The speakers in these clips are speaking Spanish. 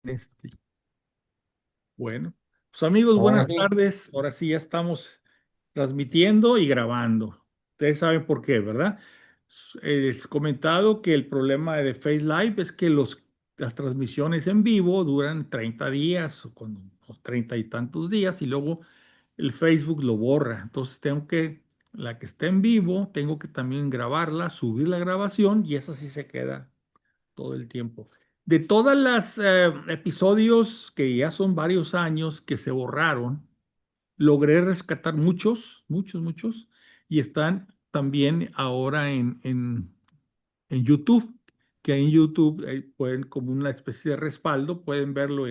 Este, bueno, pues amigos, Ahora buenas sí, tardes. Ahora sí ya estamos transmitiendo y grabando. Ustedes saben por qué, ¿verdad? Les he comentado que el problema de Face Live es que las transmisiones en vivo duran 30 días o 30 y tantos días y luego el Facebook lo borra. Entonces la que está en vivo, tengo que también grabarla, subir la grabación y esa sí se queda todo el tiempo. De todas las episodios que ya son varios años que se borraron, logré rescatar muchos, y están también ahora en YouTube, que ahí en YouTube pueden, como una especie de respaldo, pueden verlo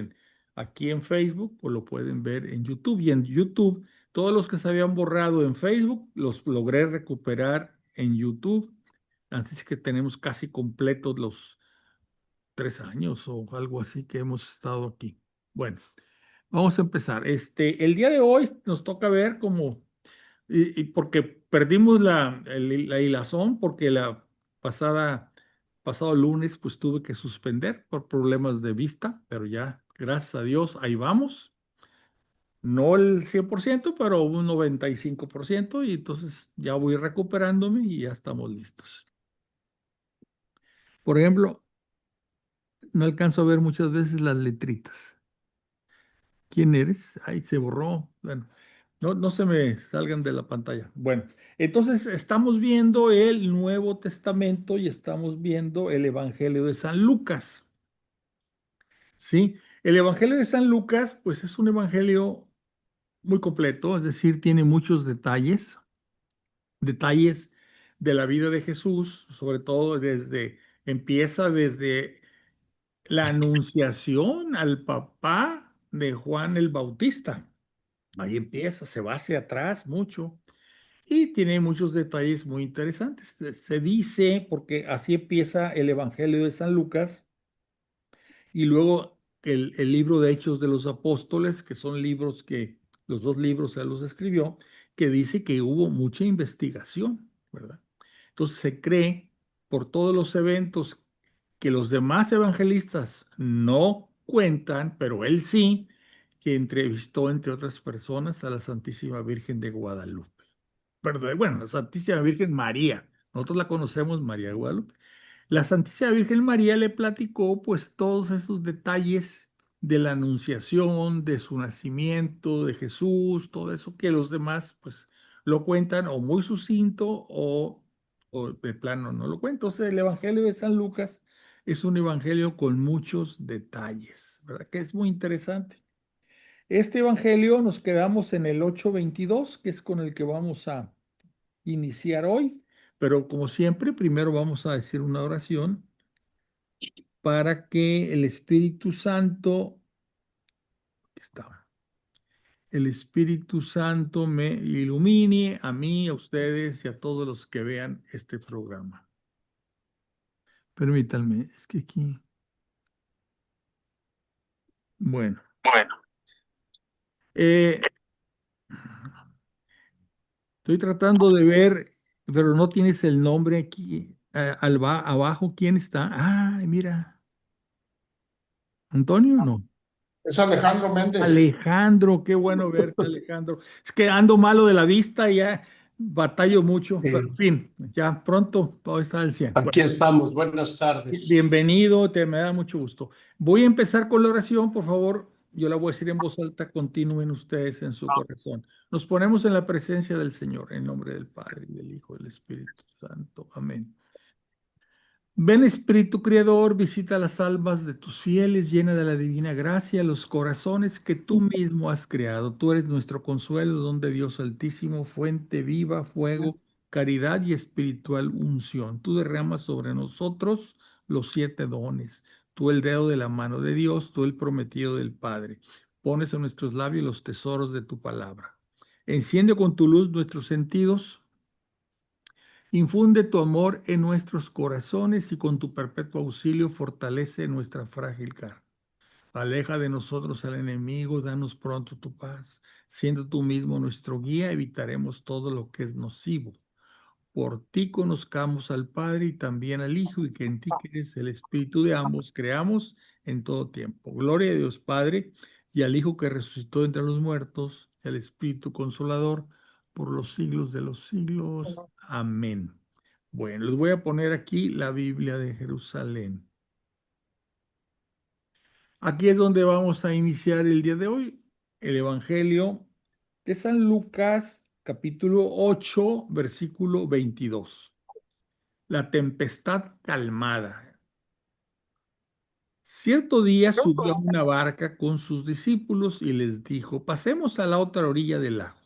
aquí en Facebook o lo pueden ver en YouTube. Y en YouTube, todos los que se habían borrado en Facebook, los logré recuperar en YouTube. Antes que tenemos casi completos los 3 años o algo así que hemos estado aquí. Bueno, vamos a empezar. El día de hoy nos toca ver cómo, y porque perdimos la hilazón, porque pasado lunes, pues tuve que suspender por problemas de vista, pero ya, gracias a Dios, ahí vamos. No el 100%, pero un 95%, y entonces ya voy recuperándome y ya estamos listos. Por ejemplo, no alcanzo a ver muchas veces las letritas. ¿Quién eres? Ay, se borró. Bueno, no se me salgan de la pantalla. Bueno, entonces estamos viendo el Nuevo Testamento y estamos viendo el Evangelio de San Lucas. ¿Sí? El Evangelio de San Lucas, pues es un evangelio muy completo, es decir, tiene muchos detalles de la vida de Jesús, sobre todo empieza desde la anunciación al papá de Juan el Bautista. Ahí empieza, se va hacia atrás mucho y tiene muchos detalles muy interesantes. Se dice, porque así empieza el Evangelio de San Lucas y luego el libro de Hechos de los Apóstoles, que son libros que los dos libros se los escribió, que dice que hubo mucha investigación, ¿verdad? Entonces se cree por todos los eventos que los demás evangelistas no cuentan, pero él sí, que entrevistó, entre otras personas, a la Santísima Virgen de Guadalupe. Perdón, bueno, la Santísima Virgen María. Nosotros la conocemos, María de Guadalupe. La Santísima Virgen María le platicó pues todos esos detalles de la anunciación, de su nacimiento, de Jesús, todo eso que los demás pues lo cuentan o muy sucinto o de plano no lo cuentan. Entonces el Evangelio de San Lucas es un evangelio con muchos detalles, ¿verdad? Que es muy interesante. Este evangelio nos quedamos en el 8:22, que es con el que vamos a iniciar hoy, pero como siempre, primero vamos a decir una oración para que el Espíritu Santo, está, el Espíritu Santo me ilumine a mí, a ustedes y a todos los que vean este programa. Permítanme, es que aquí, bueno, bueno, eh, estoy tratando de ver, pero no tienes el nombre aquí, abajo, ¿quién está? Ay, mira, Antonio, no. es Alejandro Méndez. Alejandro, qué bueno verte, Alejandro. Es que ando malo de la vista y ya batallo mucho, pero en fin, ya pronto todo está al 100. Aquí Bueno, estamos, buenas tardes. bienvenido, me da mucho gusto. Voy a empezar con la oración, por favor. Yo la voy a decir en voz alta, continúen ustedes en su corazón. Nos ponemos en la presencia del Señor, en nombre del Padre, y del Hijo, y del Espíritu Santo. Amén. Ven Espíritu Creador, visita las almas de tus fieles, llena de la divina gracia los corazones que tú mismo has creado. Tú eres nuestro consuelo, don de Dios Altísimo, fuente viva, fuego, caridad y espiritual unción. Tú derramas sobre nosotros los 7 dones. Tú el dedo de la mano de Dios, tú el prometido del Padre. Pones en nuestros labios los tesoros de tu palabra. Enciende con tu luz nuestros sentidos. Infunde tu amor en nuestros corazones y con tu perpetuo auxilio fortalece nuestra frágil carne. Aleja de nosotros al enemigo, danos pronto tu paz. Siendo tú mismo nuestro guía, evitaremos todo lo que es nocivo. Por ti conozcamos al Padre y también al Hijo, y que en ti, que eres el Espíritu de ambos, creamos en todo tiempo. Gloria a Dios Padre y al Hijo que resucitó entre los muertos, y al Espíritu Consolador, por los siglos de los siglos. Amén. Bueno, les voy a poner aquí la Biblia de Jerusalén. Aquí es donde vamos a iniciar el día de hoy, el Evangelio de San Lucas, capítulo 8, versículo 22. La tempestad calmada. Cierto día subió a una barca con sus discípulos y les dijo, pasemos a la otra orilla del lago.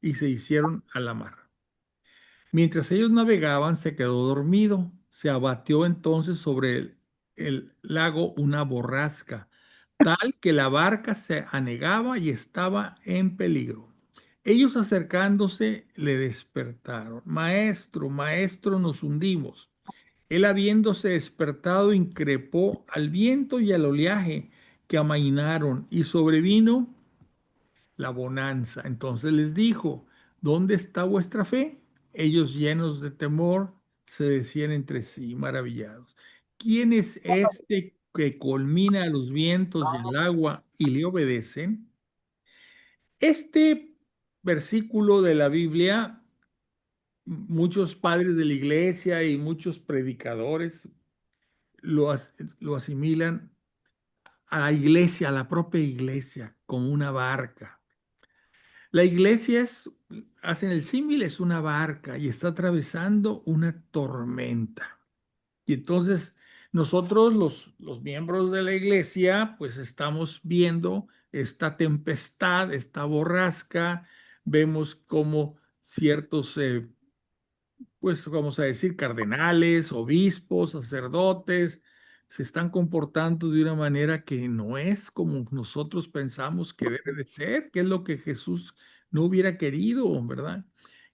Y se hicieron a la mar. Mientras ellos navegaban, se quedó dormido. Se abatió entonces sobre el lago una borrasca, tal que la barca se anegaba y estaba en peligro. Ellos acercándose le despertaron. Maestro, maestro, nos hundimos. Él habiéndose despertado, increpó al viento y al oleaje que amainaron y sobrevino la bonanza. Entonces les dijo, ¿dónde está vuestra fe? Ellos llenos de temor se decían entre sí, maravillados. ¿Quién es este que culmina a los vientos y al agua y le obedecen? Este versículo de la Biblia, muchos padres de la iglesia y muchos predicadores lo asimilan a la iglesia, a la propia iglesia, como una barca. La iglesia hacen el símil, es una barca y está atravesando una tormenta. Y entonces nosotros, los miembros de la iglesia, pues estamos viendo esta tempestad, esta borrasca, vemos como ciertos pues vamos a decir, cardenales, obispos, sacerdotes, se están comportando de una manera que no es como nosotros pensamos que debe de ser, que es lo que Jesús no hubiera querido, ¿verdad?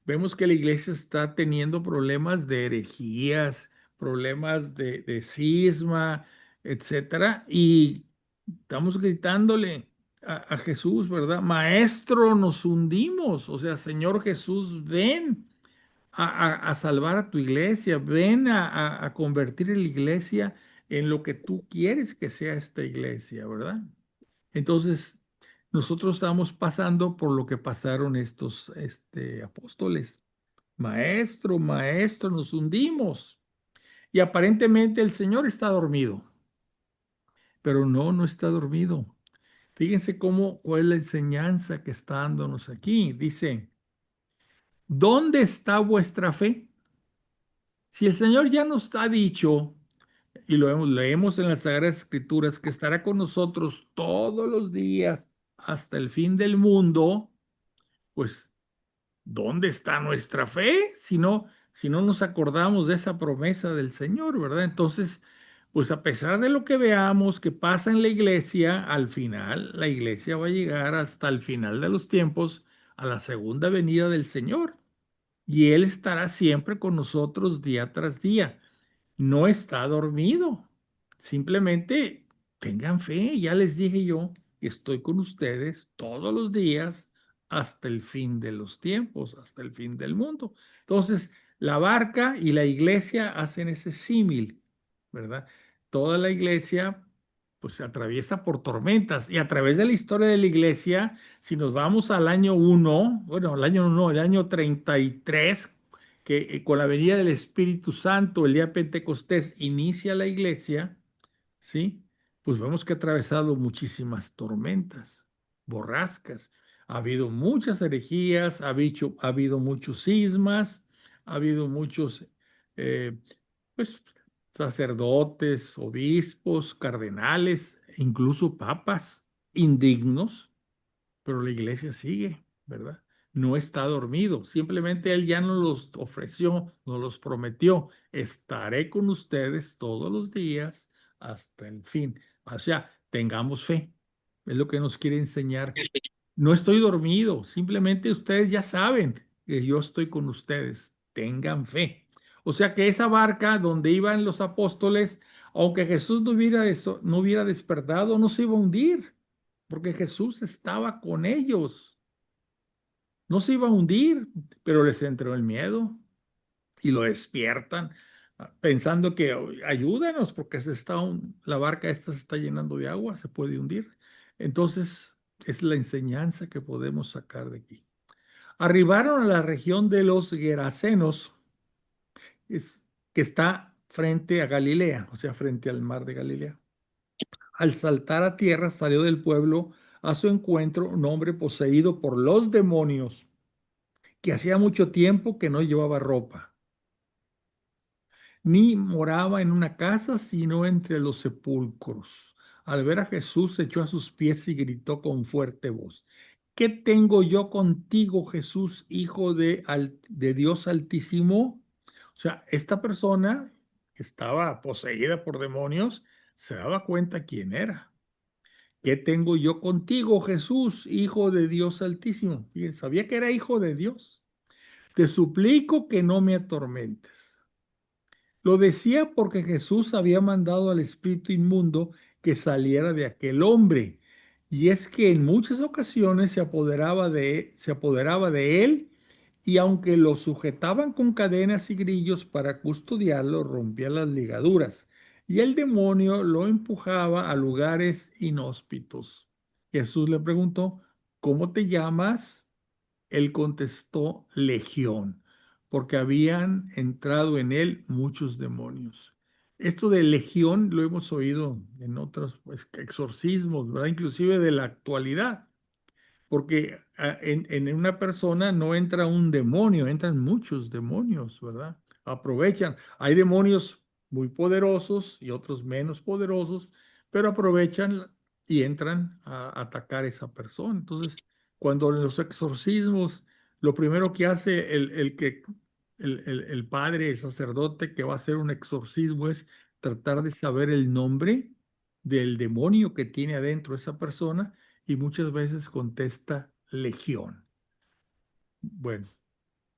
Vemos que la iglesia está teniendo problemas de herejías, problemas de cisma, etcétera, y estamos gritándole a Jesús, ¿verdad? Maestro, nos hundimos, o sea, Señor Jesús, ven a salvar a tu iglesia, ven a convertir la iglesia en lo que tú quieres que sea esta iglesia, ¿verdad? Entonces, nosotros estamos pasando por lo que pasaron estos apóstoles. Maestro, maestro, nos hundimos. Y aparentemente el Señor está dormido, pero no, no está dormido. Fíjense cuál es la enseñanza que está dándonos aquí. Dice, ¿dónde está vuestra fe? Si el Señor ya nos ha dicho, y leemos en las Sagradas Escrituras, que estará con nosotros todos los días hasta el fin del mundo, pues, ¿dónde está nuestra fe? Si no nos acordamos de esa promesa del Señor, ¿verdad? Entonces, pues a pesar de lo que veamos que pasa en la iglesia, al final la iglesia va a llegar hasta el final de los tiempos, a la segunda venida del Señor. Y Él estará siempre con nosotros día tras día. No está dormido. Simplemente tengan fe. Ya les dije yo que estoy con ustedes todos los días hasta el fin de los tiempos, hasta el fin del mundo. Entonces, la barca y la iglesia hacen ese símil, ¿verdad? Toda la iglesia pues se atraviesa por tormentas y a través de la historia de la iglesia, si nos vamos al año 1, bueno, al año 1, el año 33, que con la venida del Espíritu Santo, el día de Pentecostés, inicia la iglesia, ¿sí? Pues vemos que ha atravesado muchísimas tormentas, borrascas. Ha habido muchas herejías, ha habido muchos cismas, ha habido muchos, eh, pues, sacerdotes, obispos, cardenales, incluso papas indignos, pero la iglesia sigue, ¿verdad? No está dormido, simplemente Él ya nos los ofreció, nos los prometió. Estaré con ustedes todos los días hasta el fin. O sea, tengamos fe, es lo que nos quiere enseñar. No estoy dormido, simplemente ustedes ya saben que yo estoy con ustedes. Tengan fe. O sea que esa barca donde iban los apóstoles, aunque Jesús no hubiera despertado, no se iba a hundir, porque Jesús estaba con ellos. No se iba a hundir, pero les entró el miedo y lo despiertan. pensando que ayúdanos porque la barca esta se está llenando de agua, se puede hundir. Entonces, es la enseñanza que podemos sacar de aquí. Arribaron a la región de los Gerasenos, es- que está frente a Galilea, o sea, frente al mar de Galilea. Al saltar a tierra salió del pueblo a su encuentro un hombre poseído por los demonios, que hacía mucho tiempo que no llevaba ropa, ni moraba en una casa, sino entre los sepulcros. Al ver a Jesús, se echó a sus pies y gritó con fuerte voz: ¿Qué tengo yo contigo, Jesús, hijo de Dios Altísimo? O sea, esta persona que estaba poseída por demonios, se daba cuenta quién era. ¿Qué tengo yo contigo, Jesús, hijo de Dios Altísimo? Fíjense, sabía que era hijo de Dios. Te suplico que no me atormentes. Lo decía porque Jesús había mandado al espíritu inmundo que saliera de aquel hombre. Y es que en muchas ocasiones se apoderaba de él, y aunque lo sujetaban con cadenas y grillos para custodiarlo, rompía las ligaduras. Y el demonio lo empujaba a lugares inhóspitos. Jesús le preguntó: ¿Cómo te llamas? Él contestó: Legión, porque habían entrado en él muchos demonios. Esto de legión lo hemos oído en otros, pues, exorcismos, ¿verdad? Inclusive de la actualidad, porque en una persona no entra un demonio, entran muchos demonios, ¿verdad? Aprovechan. Hay demonios muy poderosos y otros menos poderosos, pero aprovechan y entran a atacar a esa persona. Entonces, cuando en los exorcismos, lo primero que hace el padre, el sacerdote que va a hacer un exorcismo, es tratar de saber el nombre del demonio que tiene adentro esa persona, y muchas veces contesta legión. Bueno,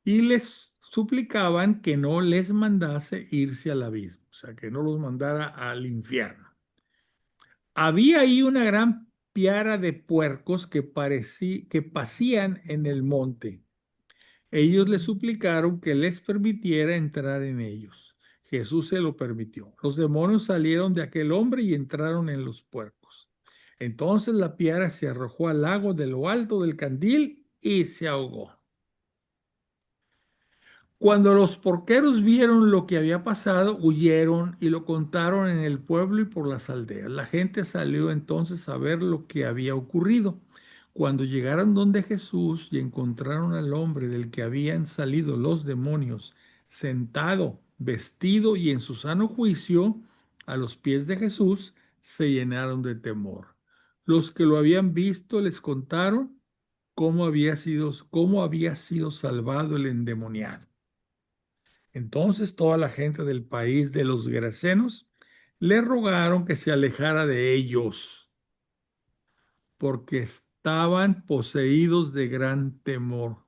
y les suplicaban que no les mandase irse al abismo, o sea, que no los mandara al infierno. Había ahí una gran piara de puercos que pasían en el monte. Ellos le suplicaron que les permitiera entrar en ellos. Jesús se lo permitió. Los demonios salieron de aquel hombre y entraron en los puercos. Entonces la piara se arrojó al lago de lo alto del candil y se ahogó. Cuando los porqueros vieron lo que había pasado, huyeron y lo contaron en el pueblo y por las aldeas. La gente salió entonces a ver lo que había ocurrido. Cuando llegaron donde Jesús y encontraron al hombre del que habían salido los demonios, sentado, vestido y en su sano juicio, a los pies de Jesús, se llenaron de temor. Los que lo habían visto les contaron cómo había sido salvado el endemoniado. Entonces toda la gente del país de los Gerasenos le rogaron que se alejara de ellos, porque estaban poseídos de gran temor.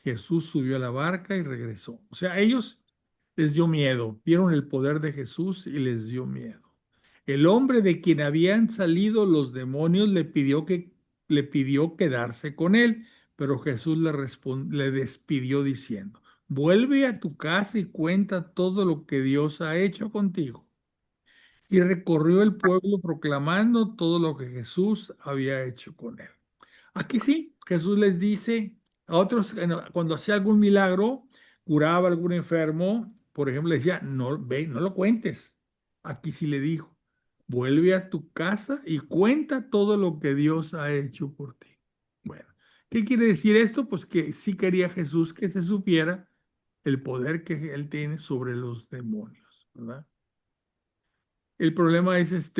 Jesús subió a la barca y regresó. O sea, a ellos les dio miedo, vieron el poder de Jesús y les dio miedo. El hombre de quien habían salido los demonios le pidió quedarse con él, pero Jesús le despidió diciendo: vuelve a tu casa y cuenta todo lo que Dios ha hecho contigo. Y recorrió el pueblo proclamando todo lo que Jesús había hecho con él. Aquí sí, Jesús les dice a otros, cuando hacía algún milagro, curaba a algún enfermo, por ejemplo, le decía: no, ve, no lo cuentes. Aquí sí le dijo: vuelve a tu casa y cuenta todo lo que Dios ha hecho por ti. Bueno, ¿qué quiere decir esto? Pues que sí quería Jesús que se supiera el poder que él tiene sobre los demonios, ¿verdad? El problema es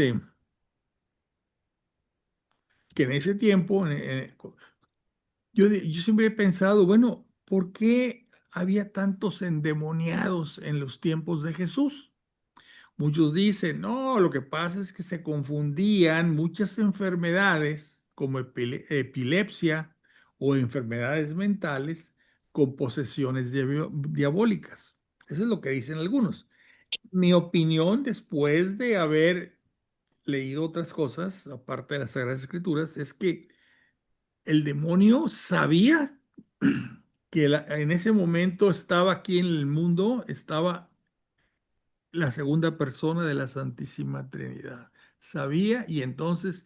que en ese tiempo, yo siempre he pensado, bueno, ¿por qué había tantos endemoniados en los tiempos de Jesús? Muchos dicen: no, lo que pasa es que se confundían muchas enfermedades como epilepsia o enfermedades mentales con posesiones diabólicas. Eso es lo que dicen algunos. Mi opinión, después de haber leído otras cosas, aparte de las Sagradas Escrituras, es que el demonio sabía que en ese momento estaba aquí en el mundo, estaba la segunda persona de la Santísima Trinidad. Sabía y entonces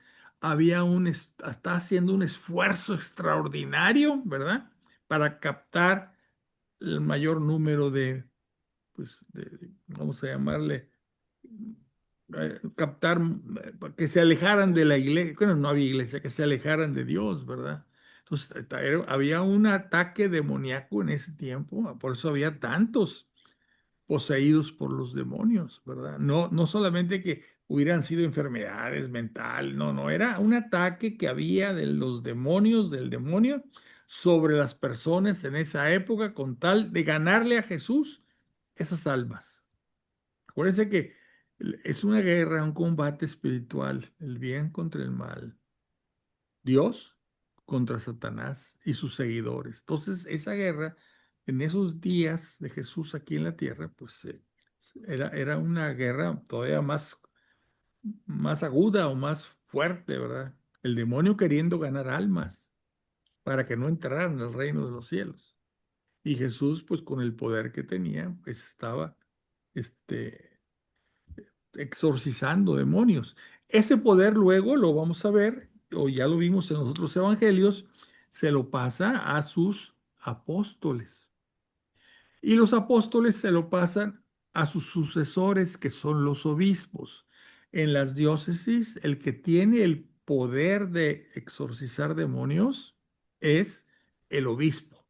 está haciendo un esfuerzo extraordinario, ¿verdad? Para captar el mayor número pues, vamos a llamarle, captar, que se alejaran de la iglesia, bueno, no había iglesia, que se alejaran de Dios, ¿verdad? Entonces, había un ataque demoníaco en ese tiempo, por eso había tantos poseídos por los demonios, ¿verdad? No, no solamente que hubieran sido enfermedades mentales, no, no, era un ataque que había de los demonios, del demonio, sobre las personas en esa época con tal de ganarle a Jesús esas almas. Acuérdense que es una guerra, un combate espiritual, el bien contra el mal, Dios contra Satanás y sus seguidores. Entonces, esa guerra en esos días de Jesús aquí en la tierra, pues era una guerra todavía más aguda o más fuerte, ¿verdad? El demonio queriendo ganar almas para que no entraran al reino de los cielos. Y Jesús, pues con el poder que tenía, pues estaba este, exorcizando demonios. Ese poder luego lo vamos a ver, o ya lo vimos en los otros evangelios, se lo pasa a sus apóstoles. Y los apóstoles se lo pasan a sus sucesores, que son los obispos. En las diócesis, el que tiene el poder de exorcizar demonios es el obispo.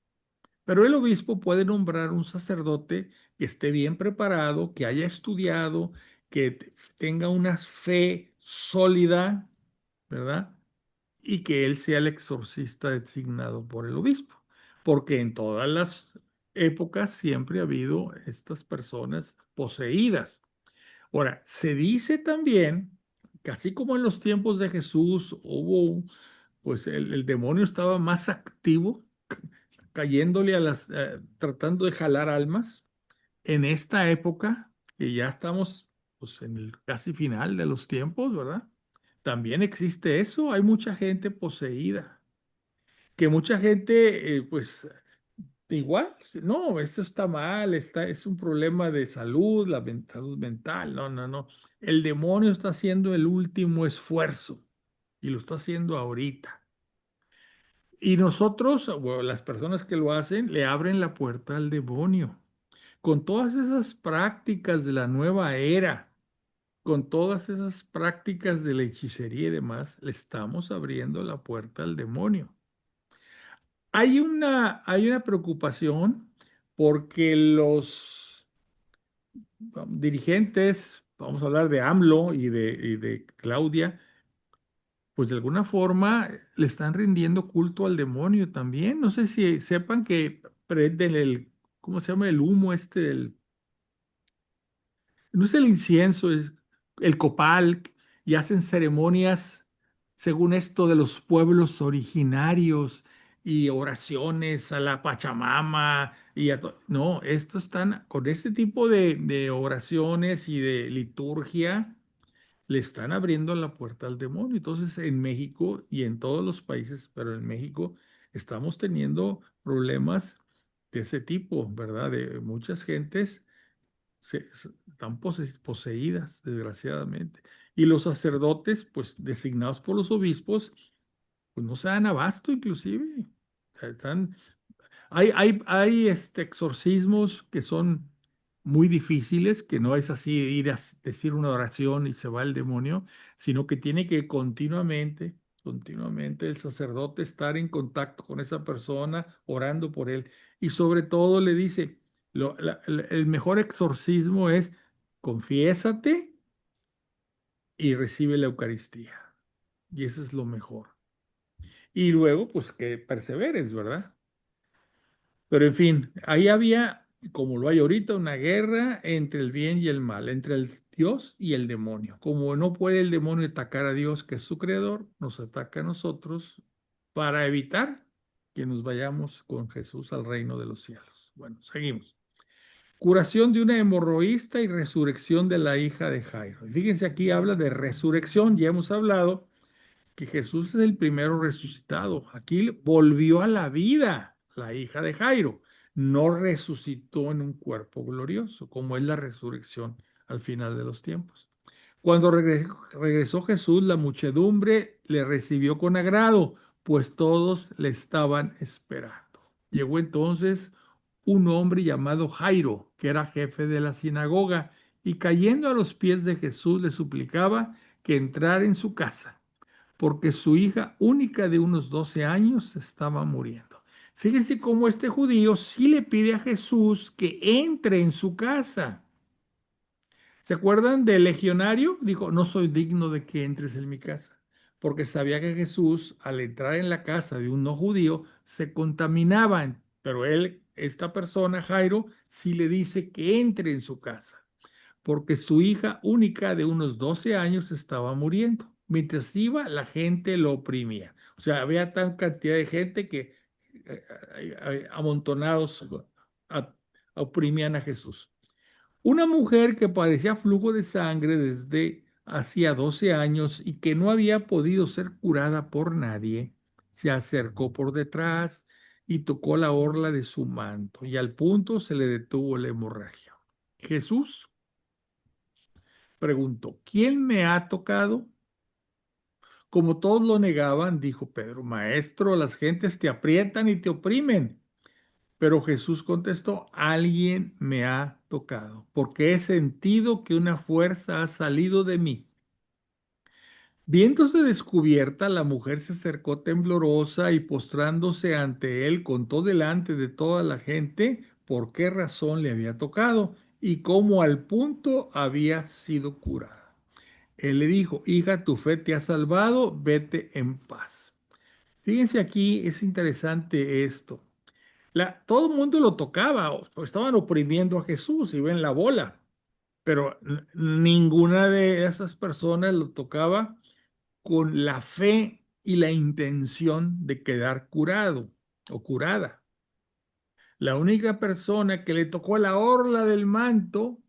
Pero el obispo puede nombrar un sacerdote que esté bien preparado, que haya estudiado, que tenga una fe sólida, ¿verdad? Y que él sea el exorcista designado por el obispo. Porque en todas las épocas siempre ha habido estas personas poseídas. Ahora, se dice también que así como en los tiempos de Jesús pues el demonio estaba más activo cayéndole tratando de jalar almas. En esta época, que ya estamos pues, en el casi final de los tiempos, ¿verdad? También existe eso, hay mucha gente poseída, que mucha gente, pues igual, no, esto está mal, es un problema de salud, salud mental, no, no, no. El demonio está haciendo el último esfuerzo y lo está haciendo ahorita. Y nosotros, bueno, las personas que lo hacen, le abren la puerta al demonio. Con todas esas prácticas de la nueva era, con todas esas prácticas de la hechicería y demás, le estamos abriendo la puerta al demonio. Hay una preocupación porque los dirigentes, vamos a hablar de AMLO y de Claudia, pues de alguna forma le están rindiendo culto al demonio también. No sé si sepan que prenden ¿cómo se llama? El humo no es el incienso, es el copal, y hacen ceremonias, según esto, de los pueblos originarios y oraciones a la Pachamama no, estos están con este tipo de oraciones y de liturgia le están abriendo la puerta al demonio. Entonces, en México y en todos los países, pero en México estamos teniendo problemas de ese tipo, ¿verdad? De muchas gentes están poseídas, desgraciadamente. Y los sacerdotes, pues designados por los obispos, pues no se dan abasto, inclusive. O sea, hay exorcismos que son muy difíciles, que no es así ir a decir una oración y se va el demonio, sino que tiene que continuamente el sacerdote estar en contacto con esa persona, orando por él. Y sobre todo le dice, el mejor exorcismo es confiésate y recibe la Eucaristía. Y eso es lo mejor. Y luego, pues que perseveres, ¿verdad? Pero en fin, ahí había, como lo hay ahorita, una guerra entre el bien y el mal, entre el Dios y el demonio. Como no puede el demonio atacar a Dios, que es su creador, nos ataca a nosotros para evitar que nos vayamos con Jesús al reino de los cielos. Bueno, seguimos. Curación de una hemorroísta y resurrección de la hija de Jairo. Y fíjense, aquí habla de resurrección, ya hemos hablado que Jesús es el primero resucitado. Aquí volvió a la vida la hija de Jairo. No resucitó en un cuerpo glorioso, como es la resurrección al final de los tiempos. Cuando regresó Jesús, la muchedumbre le recibió con agrado, pues todos le estaban esperando. Llegó entonces un hombre llamado Jairo, que era jefe de la sinagoga, y cayendo a los pies de Jesús le suplicaba que entrara en su casa, porque su hija única de unos 12 años estaba muriendo. Fíjense cómo este judío sí le pide a Jesús que entre en su casa. ¿Se acuerdan del legionario? Dijo, no soy digno de que entres en mi casa, porque sabía que Jesús, al entrar en la casa de un no judío, se contaminaban. Pero él, esta persona, Jairo, sí le dice que entre en su casa, porque su hija única de unos 12 años estaba muriendo. Mientras iba, la gente lo oprimía. O sea, había tan cantidad de gente que amontonados a- oprimían a Jesús. Una mujer que padecía flujo de sangre desde hacía 12 años y que no había podido ser curada por nadie, se acercó por detrás y tocó la orla de su manto y al punto se le detuvo la hemorragia. Jesús preguntó, ¿quién me ha tocado? Como todos lo negaban, dijo Pedro, Maestro, las gentes te aprietan y te oprimen. Pero Jesús contestó, alguien me ha tocado, porque he sentido que una fuerza ha salido de mí. Viéndose descubierta, la mujer se acercó temblorosa y postrándose ante él, contó delante de toda la gente por qué razón le había tocado y cómo al punto había sido curada. Él le dijo, hija, tu fe te ha salvado, vete en paz. Fíjense aquí, es interesante esto. Todo el mundo lo tocaba, o estaban oprimiendo a Jesús y ven la bola, pero ninguna de esas personas lo tocaba con la fe y la intención de quedar curado o curada. La única persona que le tocó la orla del manto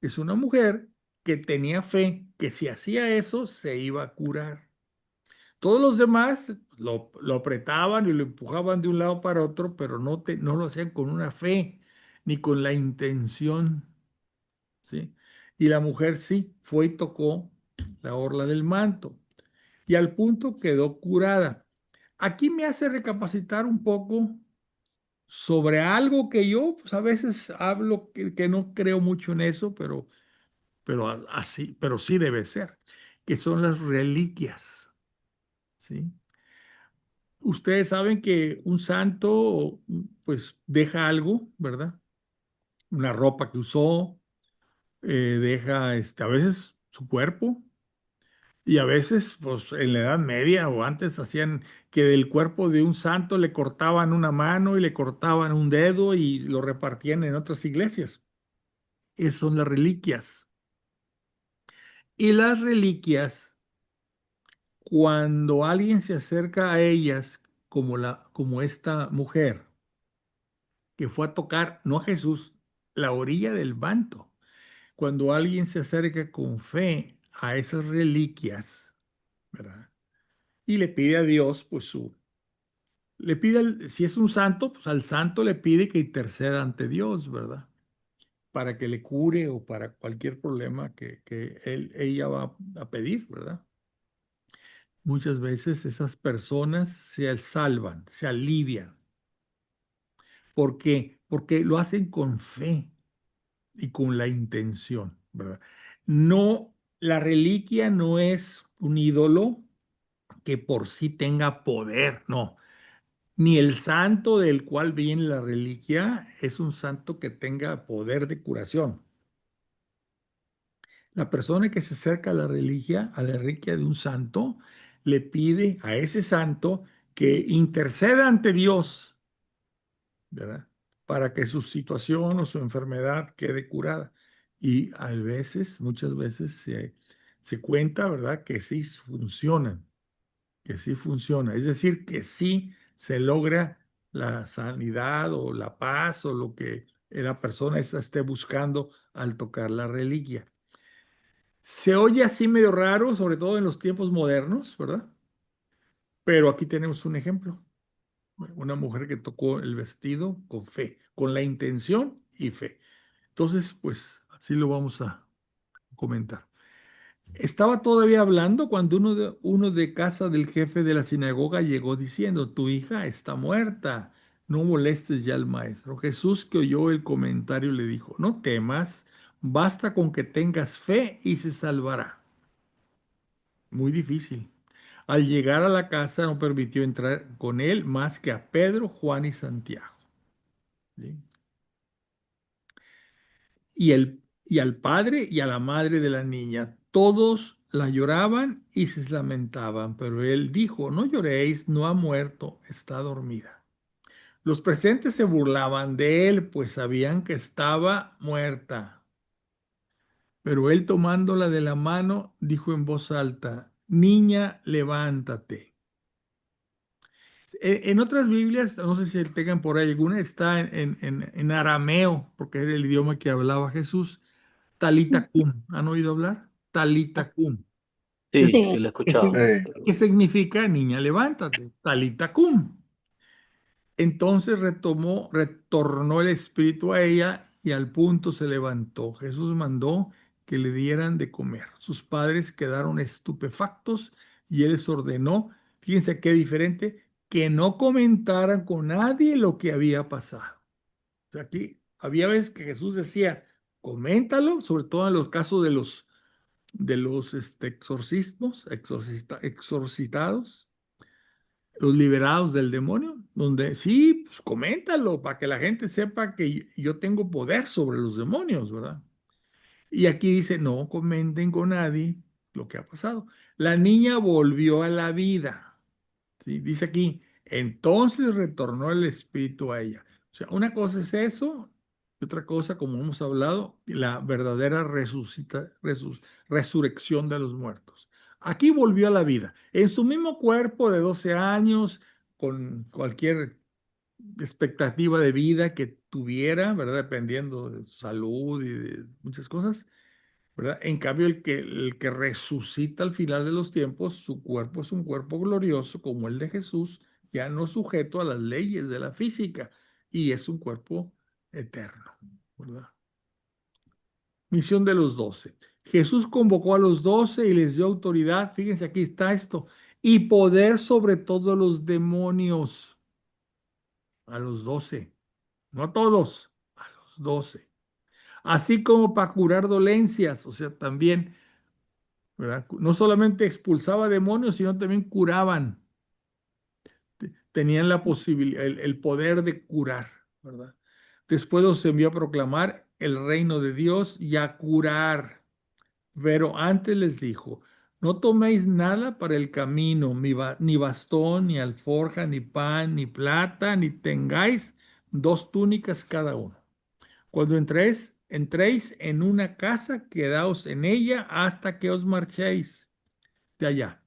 es una mujer que tenía fe que si hacía eso se iba a curar. Todos los demás lo apretaban y lo empujaban de un lado para otro, pero no lo hacían con una fe ni con la intención, ¿sí? Y la mujer sí, fue y tocó la orla del manto y al punto quedó curada. Aquí me hace recapacitar un poco sobre algo que yo pues, a veces hablo que no creo mucho en eso, pero sí debe ser, que son las reliquias, ¿sí? Ustedes saben que un santo, pues, deja algo, ¿verdad? Una ropa que usó, deja, a veces su cuerpo, y a veces, pues, en la Edad Media o antes hacían que del cuerpo de un santo le cortaban una mano y le cortaban un dedo y lo repartían en otras iglesias. Esas son las reliquias. Y las reliquias, cuando alguien se acerca a ellas, como esta mujer, que fue a tocar, no a Jesús, la orilla del manto. Cuando alguien se acerca con fe a esas reliquias, ¿verdad? Y le pide a Dios, pues le pide, si es un santo, pues al santo le pide que interceda ante Dios, ¿verdad? Para que le cure o para cualquier problema que ella va a pedir, ¿verdad? Muchas veces esas personas se salvan, se alivian. ¿Por qué? Porque lo hacen con fe y con la intención, ¿verdad? No, la reliquia no es un ídolo que por sí tenga poder, no. Ni el santo del cual viene la reliquia es un santo que tenga poder de curación. La persona que se acerca a la reliquia de un santo, le pide a ese santo que interceda ante Dios, ¿verdad? Para que su situación o su enfermedad quede curada. Y a veces, muchas veces se cuenta, ¿verdad? Que sí funcionan, que sí funciona. Es decir, que sí se logra la sanidad o la paz o lo que la persona esa esté buscando al tocar la reliquia. Se oye así medio raro, sobre todo en los tiempos modernos, ¿verdad? Pero aquí tenemos un ejemplo. Una mujer que tocó el vestido con fe, con la intención y fe. Entonces, pues así lo vamos a comentar. Estaba todavía hablando cuando uno de casa del jefe de la sinagoga llegó diciendo, tu hija está muerta, no molestes ya al maestro. Jesús, que oyó el comentario, le dijo, no temas, basta con que tengas fe y se salvará. Muy difícil. Al llegar a la casa no permitió entrar con él más que a Pedro, Juan y Santiago. ¿Sí? Y al padre y a la madre de la niña. Todos la lloraban y se lamentaban, pero él dijo, no lloréis, no ha muerto, está dormida. Los presentes se burlaban de él, pues sabían que estaba muerta. Pero él tomándola de la mano, dijo en voz alta, niña, levántate. En otras Biblias, no sé si tengan por ahí alguna, está en arameo, porque era el idioma que hablaba Jesús. Talita cum. ¿Han oído hablar? Talita cum. ¿Qué, Sí, sí, Sí, lo he qué escuchado. sig- qué significa niña, levántate? Talita cum. Entonces retornó el espíritu a ella y al punto se levantó. Jesús mandó que le dieran de comer. Sus padres quedaron estupefactos y él les ordenó, fíjense qué diferente, que no comentaran con nadie lo que había pasado. O sea, aquí había veces que Jesús decía, coméntalo, sobre todo en los casos de los exorcitados, los liberados del demonio, donde sí, pues, coméntalo para que la gente sepa que yo tengo poder sobre los demonios, ¿verdad? Y aquí dice, no comenten con nadie lo que ha pasado. La niña volvió a la vida. ¿Sí? Dice aquí, entonces retornó el espíritu a ella. O sea, una cosa es eso, y otra cosa, como hemos hablado, la verdadera resurrección de los muertos. Aquí volvió a la vida, en su mismo cuerpo de 12 años, con cualquier expectativa de vida que tuviera, ¿verdad? Dependiendo de su salud y de muchas cosas, ¿verdad? En cambio, el que resucita al final de los tiempos, su cuerpo es un cuerpo glorioso como el de Jesús, ya no sujeto a las leyes de la física, y es un cuerpo eterno, ¿verdad? Misión de los 12. Jesús convocó a los 12 y les dio autoridad, fíjense, aquí está esto, y poder sobre todos los demonios, a los 12, no a todos, a los 12, así como para curar dolencias, o sea, también, ¿verdad? No solamente expulsaba demonios, sino también curaban. Tenían la posibilidad, el poder de curar, ¿verdad? Después los envió a proclamar el reino de Dios y a curar. Pero antes les dijo, no toméis nada para el camino, ni bastón, ni alforja, ni pan, ni plata, ni tengáis 2 túnicas cada uno. Cuando entréis en una casa, quedaos en ella hasta que os marchéis de allá.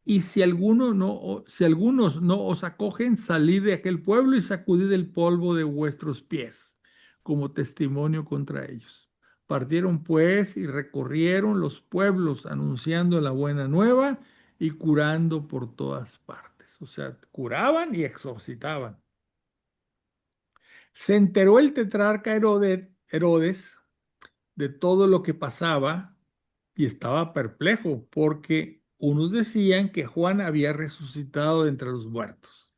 Y si algunos no os acogen, salid de aquel pueblo y sacudid el polvo de vuestros pies, como testimonio contra ellos. Partieron pues y recorrieron los pueblos, anunciando la buena nueva y curando por todas partes. O sea, curaban y exorcitaban. Se enteró el tetrarca Herodes de todo lo que pasaba y estaba perplejo porque unos decían que Juan había resucitado de entre los muertos,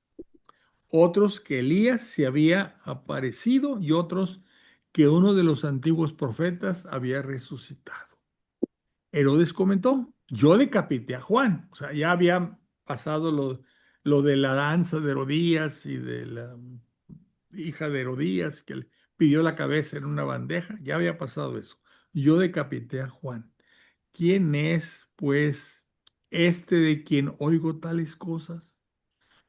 otros que Elías se había aparecido y otros que uno de los antiguos profetas había resucitado. Herodes comentó, yo decapité a Juan, o sea, ya había pasado lo de la danza de Herodías y de la hija de Herodías que le pidió la cabeza en una bandeja, ya había pasado eso. Yo decapité a Juan. ¿Quién es, pues, este de quien oigo tales cosas?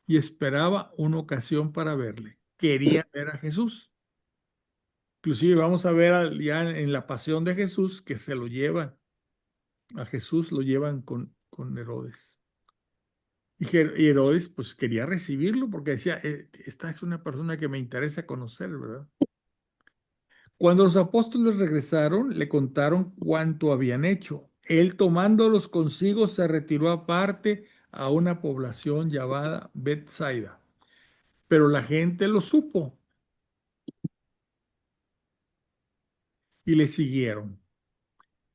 Y esperaba una ocasión para verle. Quería ver a Jesús. Inclusive vamos a ver ya en la pasión de Jesús que se lo llevan. A Jesús lo llevan con Herodes. Y Herodes pues quería recibirlo porque decía, esta es una persona que me interesa conocer, ¿verdad? Cuando los apóstoles regresaron, le contaron cuánto habían hecho. Él, tomándolos consigo, se retiró aparte a una población llamada Bethsaida. Pero la gente lo supo y le siguieron.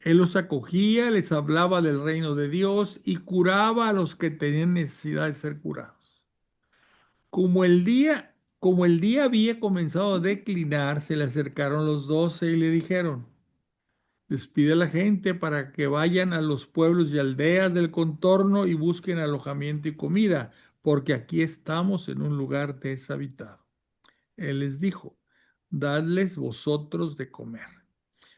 Él los acogía, les hablaba del reino de Dios y curaba a los que tenían necesidad de ser curados. Como el día había comenzado a declinar, se le acercaron los 12 y le dijeron: despide a la gente para que vayan a los pueblos y aldeas del contorno y busquen alojamiento y comida, porque aquí estamos en un lugar deshabitado. Él les dijo: dadles vosotros de comer.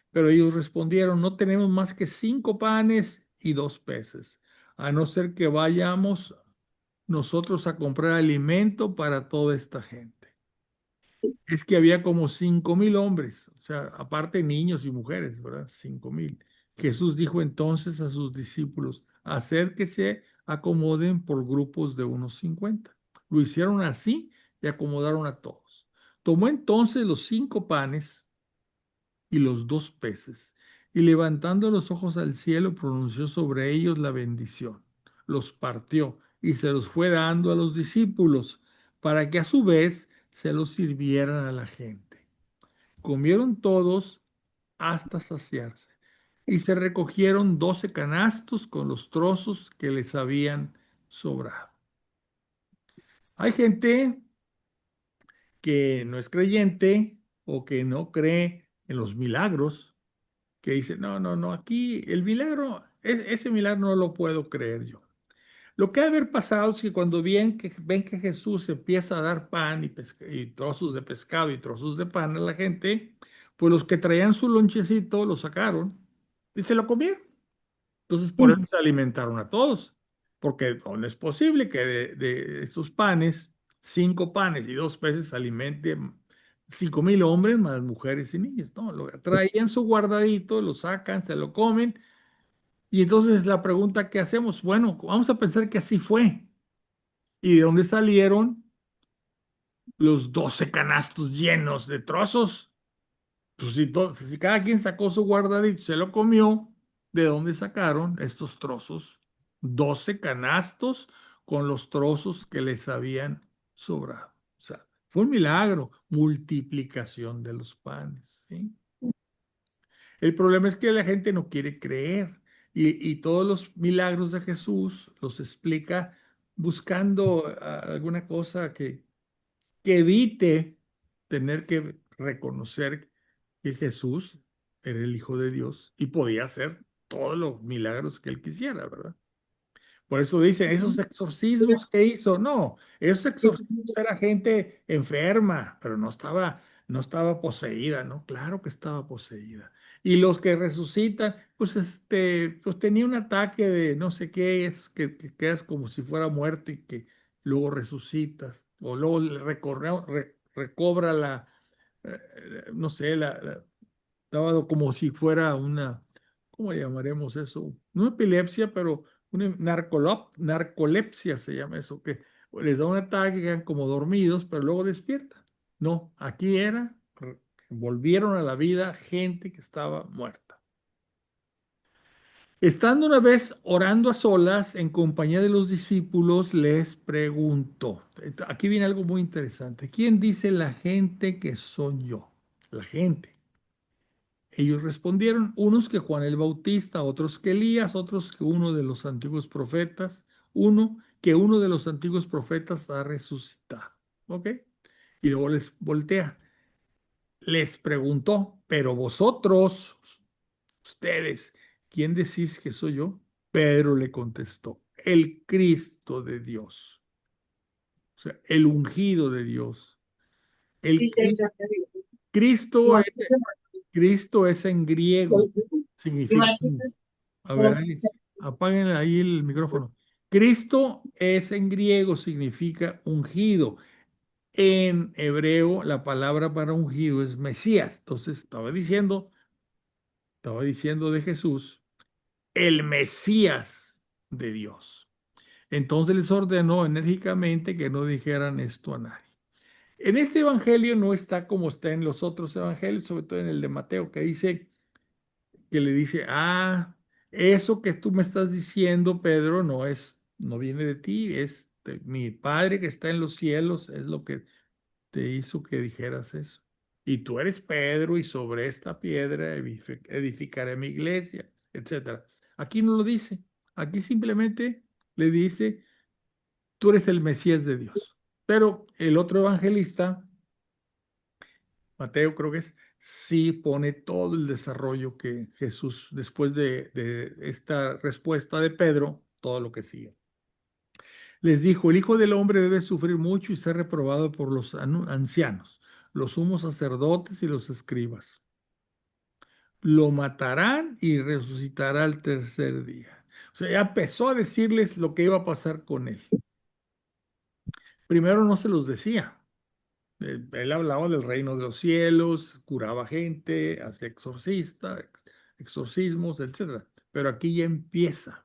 Pero ellos respondieron: no tenemos más que 5 panes y 2 peces, a no ser que vayamos nosotros a comprar alimento para toda esta gente. Es que había como 5.000 hombres, o sea, aparte niños y mujeres, ¿verdad? 5.000. Jesús dijo entonces a sus discípulos: haced que se acomoden por grupos de unos 50. Lo hicieron así y acomodaron a todos. Tomó entonces los 5 panes y los 2 peces, y levantando los ojos al cielo, pronunció sobre ellos la bendición. Los partió y se los fue dando a los discípulos, para que a su vez se los sirvieran a la gente. Comieron todos hasta saciarse, y se recogieron 12 canastos con los trozos que les habían sobrado. Hay gente que no es creyente o que no cree en los milagros, que dice: no, no, no, aquí el milagro, ese milagro no lo puedo creer yo. Lo que ha de haber pasado es que cuando ven que Jesús empieza a dar pan y trozos de pescado y trozos de pan a la gente, pues los que traían su lonchecito lo sacaron y se lo comieron. Entonces por eso se alimentaron a todos, porque no es posible que de estos panes, 5 panes y 2 peces alimenten 5.000 hombres más mujeres y niños. No, lo traían su guardadito, lo sacan, se lo comen. Y entonces la pregunta que hacemos: bueno, vamos a pensar que así fue. ¿Y de dónde salieron los 12 canastos llenos de trozos? Pues si cada quien sacó su guardadito y se lo comió, ¿de dónde sacaron estos trozos? 12 canastos con los trozos que les habían sobrado. O sea, fue un milagro, multiplicación de los panes, ¿sí? El problema es que la gente no quiere creer, y todos los milagros de Jesús los explica buscando alguna cosa que evite tener que reconocer que Jesús era el Hijo de Dios y podía hacer todos los milagros que él quisiera, ¿verdad? Por eso dicen, esos exorcismos que hizo, no, esos exorcismos era gente enferma, pero no estaba poseída, ¿no? Claro que estaba poseída. Y los que resucitan, pues pues tenía un ataque de no sé qué, que quedas como si fuera muerto y que luego resucitas, o luego recobra no sé, estaba como si fuera una, ¿cómo llamaremos eso? No epilepsia, pero una narcolepsia se llama eso, que les da un ataque, quedan como dormidos, pero luego despiertan. No, aquí volvieron a la vida gente que estaba muerta. Estando una vez orando a solas en compañía de los discípulos, les preguntó. Aquí viene algo muy interesante. ¿Quién dice la gente que soy yo? La gente. Ellos respondieron: unos que Juan el Bautista, otros que Elías, otros que uno de los antiguos profetas, uno de los antiguos profetas ha resucitado. ¿Ok? Y luego les voltea. Les preguntó: pero vosotros, ustedes, ¿quién decís que soy yo? Pedro le contestó: el Cristo de Dios. O sea, el ungido de Dios. El Cristo es, Cristo es en griego, significa. A ver, apaguen ahí el micrófono. Cristo es en griego, significa ungido. En hebreo, la palabra para ungido es Mesías. Entonces, estaba diciendo de Jesús, el Mesías de Dios. Entonces les ordenó enérgicamente que no dijeran esto a nadie. En este evangelio no está como está en los otros evangelios, sobre todo en el de Mateo, que le dice: eso que tú me estás diciendo, Pedro, no viene de ti, es de mi Padre que está en los cielos, es lo que te hizo que dijeras eso. Y tú eres Pedro, y sobre esta piedra edificaré mi iglesia. etcétera. Aquí no lo dice. Aquí simplemente le dice, tú eres el Mesías de Dios. Pero el otro evangelista, Mateo creo que es, sí pone todo el desarrollo que Jesús, después de esta respuesta de Pedro, todo lo que sigue. Les dijo, el Hijo del Hombre debe sufrir mucho y ser reprobado por los ancianos, los sumos sacerdotes y los escribas. Lo matarán y resucitará al tercer día. O sea, ya empezó a decirles lo que iba a pasar con él. Primero no se los decía. Él hablaba del reino de los cielos, curaba gente, hacía exorcismos, etcétera. Pero aquí ya empieza.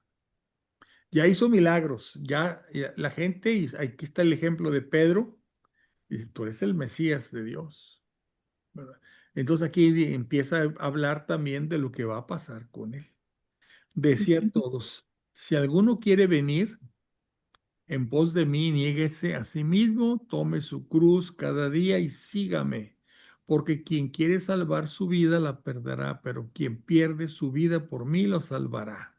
Ya hizo milagros, ya la gente, y aquí está el ejemplo de Pedro, dice, tú eres el Mesías de Dios, ¿verdad? Entonces aquí empieza a hablar también de lo que va a pasar con él. Decía a todos, si alguno quiere venir en pos de mí, niéguese a sí mismo, tome su cruz cada día y sígame, porque quien quiere salvar su vida la perderá, pero quien pierde su vida por mí lo salvará.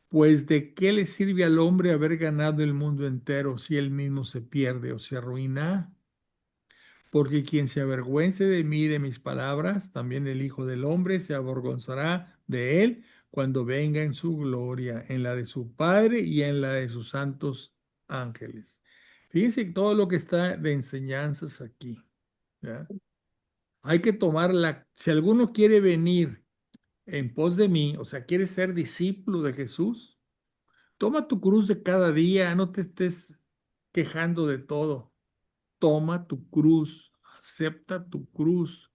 Pues ¿de qué le sirve al hombre haber ganado el mundo entero si él mismo se pierde o se arruina? Porque quien se avergüence de mí y de mis palabras, también el Hijo del Hombre se avergonzará de él cuando venga en su gloria, en la de su Padre y en la de sus santos ángeles. Fíjense todo lo que está de enseñanzas aquí, ¿ya? Hay que tomarla. Si alguno quiere venir en pos de mí, o sea, quiere ser discípulo de Jesús, toma tu cruz de cada día, no te estés quejando de todo. Toma tu cruz, acepta tu cruz,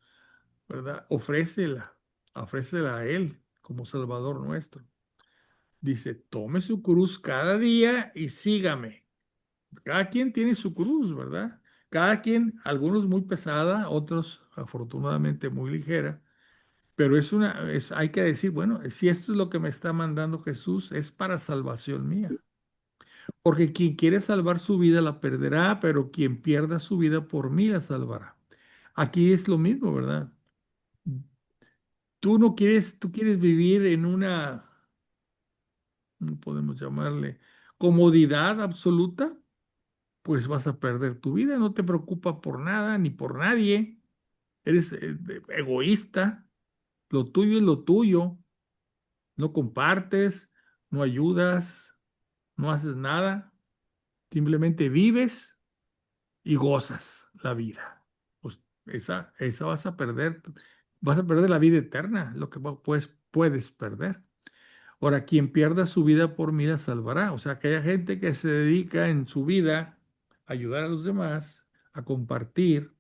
¿verdad? Ofrécela a Él como Salvador nuestro. Dice, tome su cruz cada día y sígame. Cada quien tiene su cruz, ¿verdad? Cada quien, algunos muy pesada, otros afortunadamente muy ligera, pero hay que decir, bueno, si esto es lo que me está mandando Jesús, es para salvación mía. Porque quien quiere salvar su vida la perderá, pero quien pierda su vida por mí la salvará. Aquí es lo mismo, ¿verdad? Tú quieres vivir en una, ¿cómo podemos llamarle? Comodidad absoluta, pues vas a perder tu vida. No te preocupa por nada ni por nadie. Eres egoísta. Lo tuyo es lo tuyo. No compartes, no ayudas, no haces nada. Simplemente vives y gozas la vida. Pues esa vas a perder la vida eterna, lo que pues, puedes perder. Ahora, quien pierda su vida por mí la salvará. O sea, que haya gente que se dedica en su vida a ayudar a los demás, a compartir,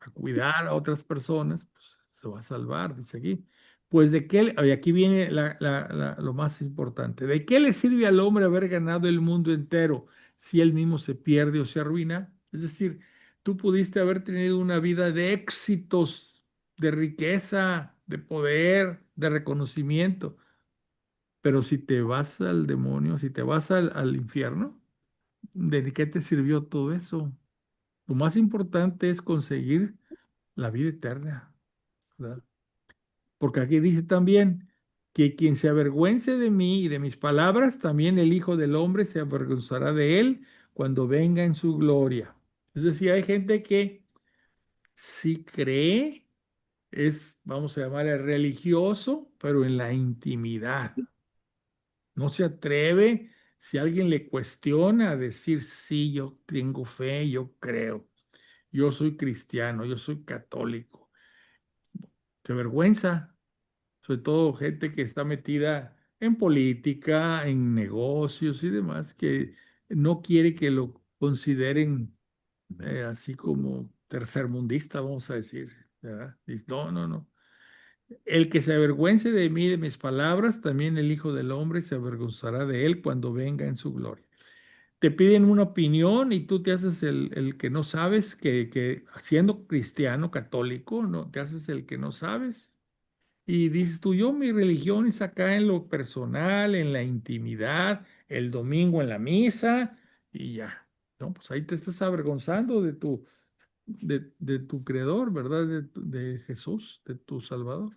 a cuidar a otras personas, pues se va a salvar, dice aquí. Pues de qué, y aquí viene lo más importante, ¿de qué le sirve al hombre haber ganado el mundo entero si él mismo se pierde o se arruina? Es decir, tú pudiste haber tenido una vida de éxitos, de riqueza, de poder, de reconocimiento, pero si te vas al demonio, si te vas al infierno, ¿de qué te sirvió todo eso? Lo más importante es conseguir la vida eterna, ¿verdad? Porque aquí dice también que quien se avergüence de mí y de mis palabras, también el Hijo del Hombre se avergonzará de él cuando venga en su gloria. Es decir, hay gente que sí cree, vamos a llamarle religioso, pero en la intimidad. No se atreve, si alguien le cuestiona, a decir, sí, yo tengo fe, yo creo, yo soy cristiano, yo soy católico. Qué vergüenza, sobre todo gente que está metida en política, en negocios y demás, que no quiere que lo consideren así como tercermundista, vamos a decir, ¿verdad? Y no, no, no. El que se avergüence de mí y de mis palabras, también el Hijo del Hombre se avergonzará de él cuando venga en su gloria. Te piden una opinión y tú te haces el que no sabes, que siendo cristiano, católico, no, te haces el que no sabes. Y dices tú, yo mi religión es acá en lo personal, en la intimidad, el domingo en la misa y ya. No, pues ahí te estás avergonzando de tu creador, ¿verdad? De Jesús, de tu Salvador.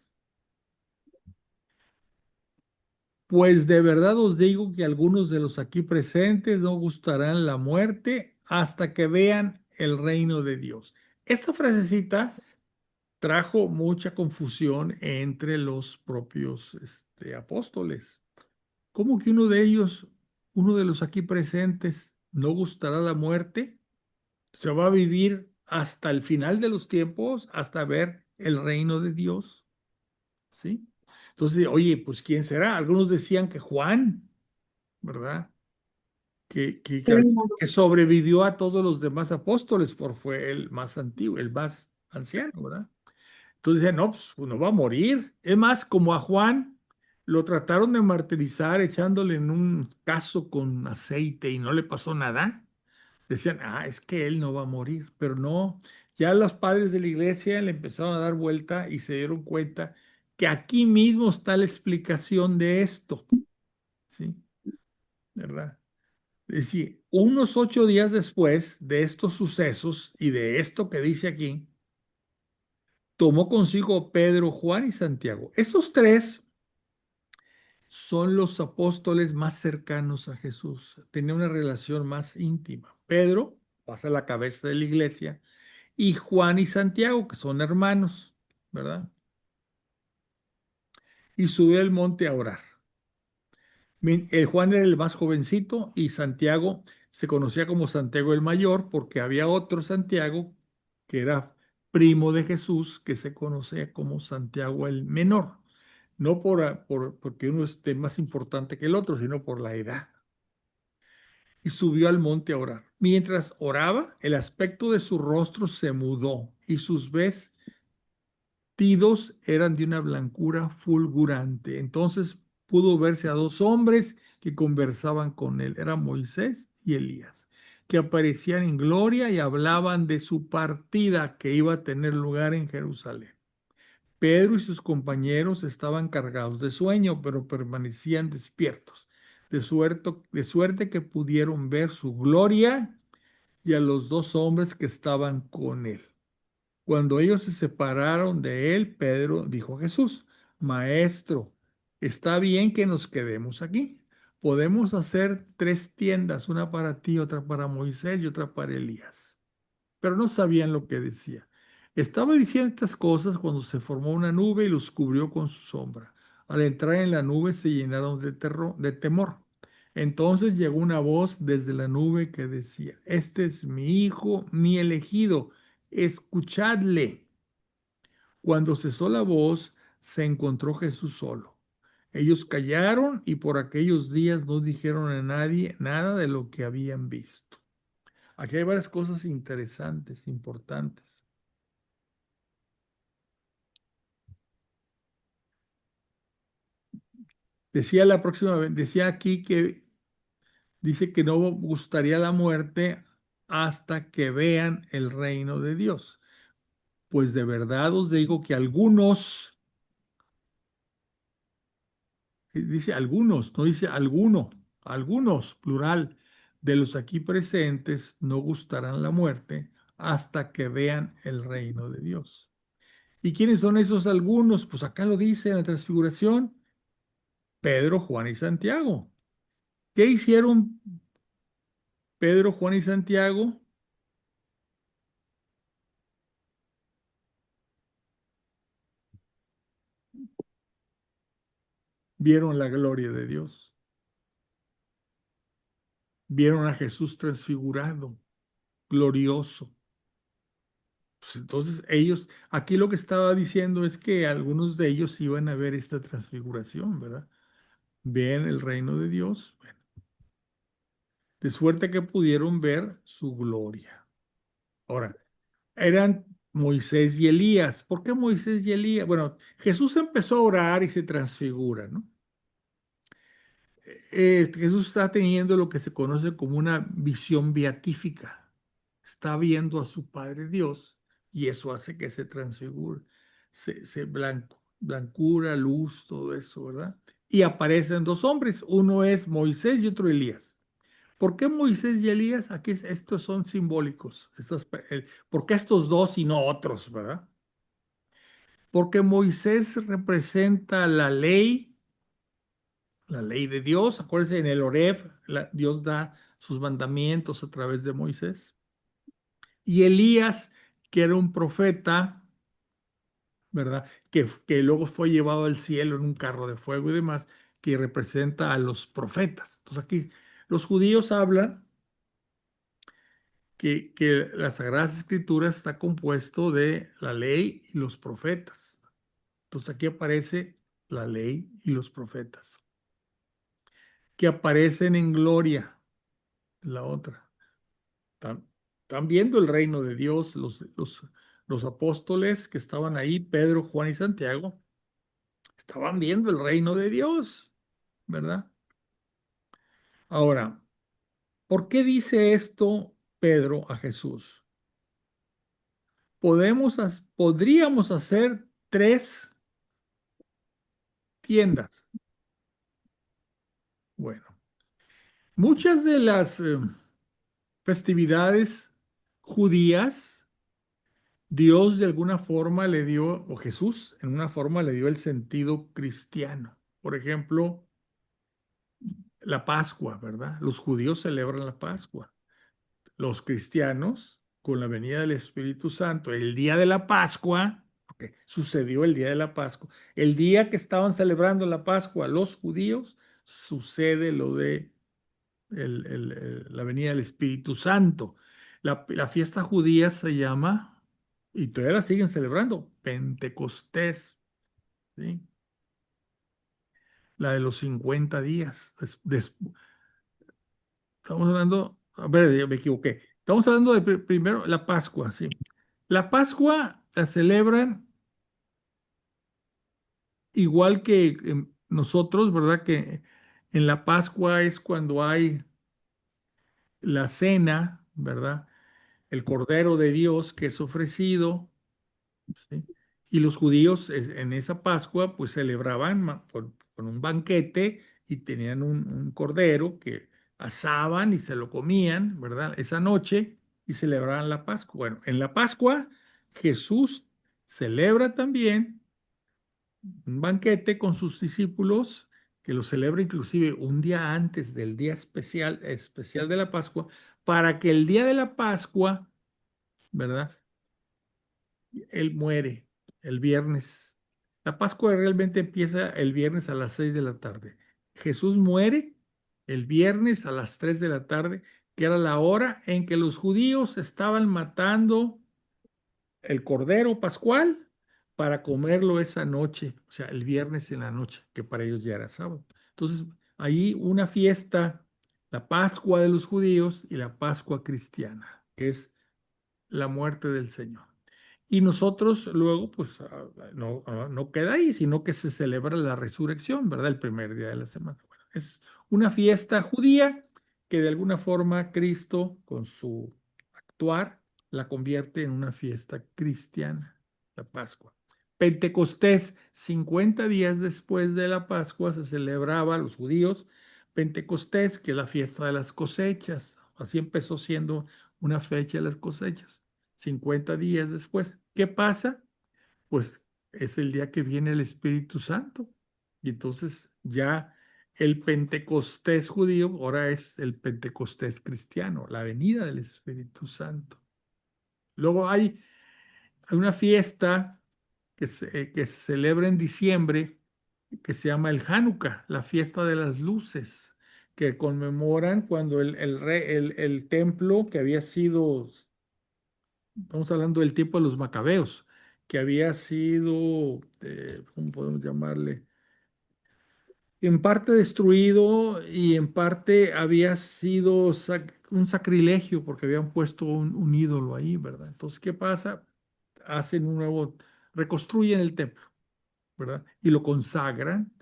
Pues de verdad os digo que algunos de los aquí presentes no gustarán la muerte hasta que vean el reino de Dios. Esta frasecita trajo mucha confusión entre los propios apóstoles. ¿Cómo que uno de ellos, uno de los aquí presentes, no gustará la muerte? Se va a vivir hasta el final de los tiempos, hasta ver el reino de Dios, ¿sí? Entonces, oye, pues ¿quién será? Algunos decían que Juan, ¿verdad? Que sobrevivió a todos los demás apóstoles, porque fue el más antiguo, el más anciano, ¿verdad? Entonces decían, no, pues no va a morir. Es más, como a Juan lo trataron de martirizar echándole en un caso con aceite y no le pasó nada. Decían, es que él no va a morir, pero no. Ya los padres de la iglesia le empezaron a dar vuelta y se dieron cuenta que aquí mismo está la explicación de esto, ¿sí? ¿Verdad? Es decir, unos 8 días después de estos sucesos y de esto que dice aquí, tomó consigo Pedro, Juan y Santiago. Estos tres son los apóstoles más cercanos a Jesús. Tenía una relación más íntima. Pedro pasa a la cabeza de la iglesia y Juan y Santiago, que son hermanos, ¿verdad? Y sube al monte a orar. El Juan era el más jovencito y Santiago se conocía como Santiago el Mayor porque había otro Santiago que era primo de Jesús que se conocía como Santiago el Menor. No porque uno esté más importante que el otro, sino por la edad. Y subió al monte a orar. Mientras oraba, el aspecto de su rostro se mudó y sus vestidos eran de una blancura fulgurante. Entonces pudo verse a dos hombres que conversaban con él. Eran Moisés y Elías, que aparecían en gloria y hablaban de su partida que iba a tener lugar en Jerusalén. Pedro y sus compañeros estaban cargados de sueño, pero permanecían despiertos, de suerte que pudieron ver su gloria y a los dos hombres que estaban con él. Cuando ellos se separaron de él, Pedro dijo a Jesús, Maestro, está bien que nos quedemos aquí. Podemos hacer 3 tiendas, una para ti, otra para Moisés y otra para Elías. Pero no sabían lo que decía. Estaba diciendo estas cosas cuando se formó una nube y los cubrió con su sombra. Al entrar en la nube se llenaron de temor. Entonces llegó una voz desde la nube que decía, Este es mi hijo, mi elegido, escuchadle. Cuando cesó la voz, se encontró Jesús solo. Ellos callaron y por aquellos días no dijeron a nadie nada de lo que habían visto. Aquí hay varias cosas interesantes, importantes. Decía la próxima vez, decía aquí que dice que no gustaría la muerte hasta que vean el reino de Dios. Pues de verdad os digo que algunos, dice algunos, no dice alguno, algunos, plural, de los aquí presentes no gustarán la muerte hasta que vean el reino de Dios. ¿Y quiénes son esos algunos? Pues acá lo dice en la transfiguración, Pedro, Juan y Santiago. ¿Qué hicieron Pedro, Juan y Santiago? Vieron la gloria de Dios, vieron a Jesús transfigurado, glorioso. Pues entonces ellos, aquí lo que estaba diciendo es que algunos de ellos iban a ver esta transfiguración, ¿verdad? Ven el reino de Dios, bueno, de suerte que pudieron ver su gloria. Ahora, eran Moisés y Elías. ¿Por qué Moisés y Elías? Bueno, Jesús empezó a orar y se transfigura, ¿no? Jesús está teniendo lo que se conoce como una visión beatífica. Está viendo a su Padre Dios y eso hace que se transfigure, blancura, luz, todo eso, ¿verdad? Y aparecen dos hombres, uno es Moisés y otro Elías. ¿Por qué Moisés y Elías? Aquí estos son simbólicos. ¿Por qué estos dos y no otros, verdad? Porque Moisés representa la ley la ley de Dios. Acuérdense, en el Horeb, Dios da sus mandamientos a través de Moisés. Y Elías, que era un profeta, ¿verdad? Que luego fue llevado al cielo en un carro de fuego y demás, que representa a los profetas. Entonces aquí los judíos hablan que las Sagradas Escrituras está compuesto de la ley y los profetas. Entonces aquí aparece la ley y los profetas, que aparecen en gloria, la otra. Están viendo el reino de Dios, los apóstoles que estaban ahí, Pedro, Juan y Santiago, estaban viendo el reino de Dios, ¿verdad? Ahora, ¿por qué dice esto Pedro a Jesús? Podríamos hacer tres tiendas. Bueno, muchas de las festividades judías, Dios de alguna forma le dio, o Jesús en una forma le dio el sentido cristiano. Por ejemplo, la Pascua, ¿verdad? Los judíos celebran la Pascua. Los cristianos, con la venida del Espíritu Santo, el día de la Pascua, porque sucedió el día de la Pascua, el día que estaban celebrando la Pascua los judíos, sucede lo de la venida del Espíritu Santo. La fiesta judía se llama, y todavía la siguen celebrando, Pentecostés, ¿sí? La de los 50 días. Estamos hablando, a ver, me equivoqué. Estamos hablando de primero la Pascua, sí. La Pascua la celebran igual que nosotros, ¿verdad? Que en la Pascua es cuando hay la cena, ¿verdad? El Cordero de Dios que es ofrecido, ¿sí? Y los judíos en esa Pascua pues celebraban con un banquete y tenían un cordero que asaban y se lo comían, ¿verdad? Esa noche y celebraban la Pascua. Bueno, en la Pascua Jesús celebra también un banquete con sus discípulos que lo celebra inclusive un día antes del día especial de la Pascua, para que el día de la Pascua, ¿verdad? Él muere el viernes. La Pascua realmente empieza el viernes a las 6 de la tarde. Jesús muere el viernes a las 3 de la tarde, que era la hora en que los judíos estaban matando el cordero pascual para comerlo esa noche, o sea, el viernes en la noche, que para ellos ya era sábado. Entonces, ahí una fiesta, la Pascua de los judíos y la Pascua cristiana, que es la muerte del Señor. Y nosotros luego, pues, no queda ahí, sino que se celebra la resurrección, ¿verdad? El primer día de la semana. Bueno, es una fiesta judía que de alguna forma Cristo, con su actuar, la convierte en una fiesta cristiana, la Pascua. Pentecostés, 50 días después de la Pascua, se celebraba los judíos Pentecostés, que es la fiesta de las cosechas. Así empezó siendo una fecha de las cosechas. 50 días después. ¿Qué pasa? Pues es el día que viene el Espíritu Santo. Y entonces ya el Pentecostés judío ahora es el Pentecostés cristiano, la venida del Espíritu Santo. Luego hay una fiesta que se celebra en diciembre que se llama el Hanukkah, la fiesta de las luces, que conmemoran cuando el templo que había sido, estamos hablando del tiempo de los macabeos, que había sido, ¿cómo podemos llamarle? En parte destruido y en parte había sido un sacrilegio porque habían puesto un ídolo ahí, ¿verdad? Entonces, ¿qué pasa? Hacen un nuevo, reconstruyen el templo, ¿verdad? Y lo consagran.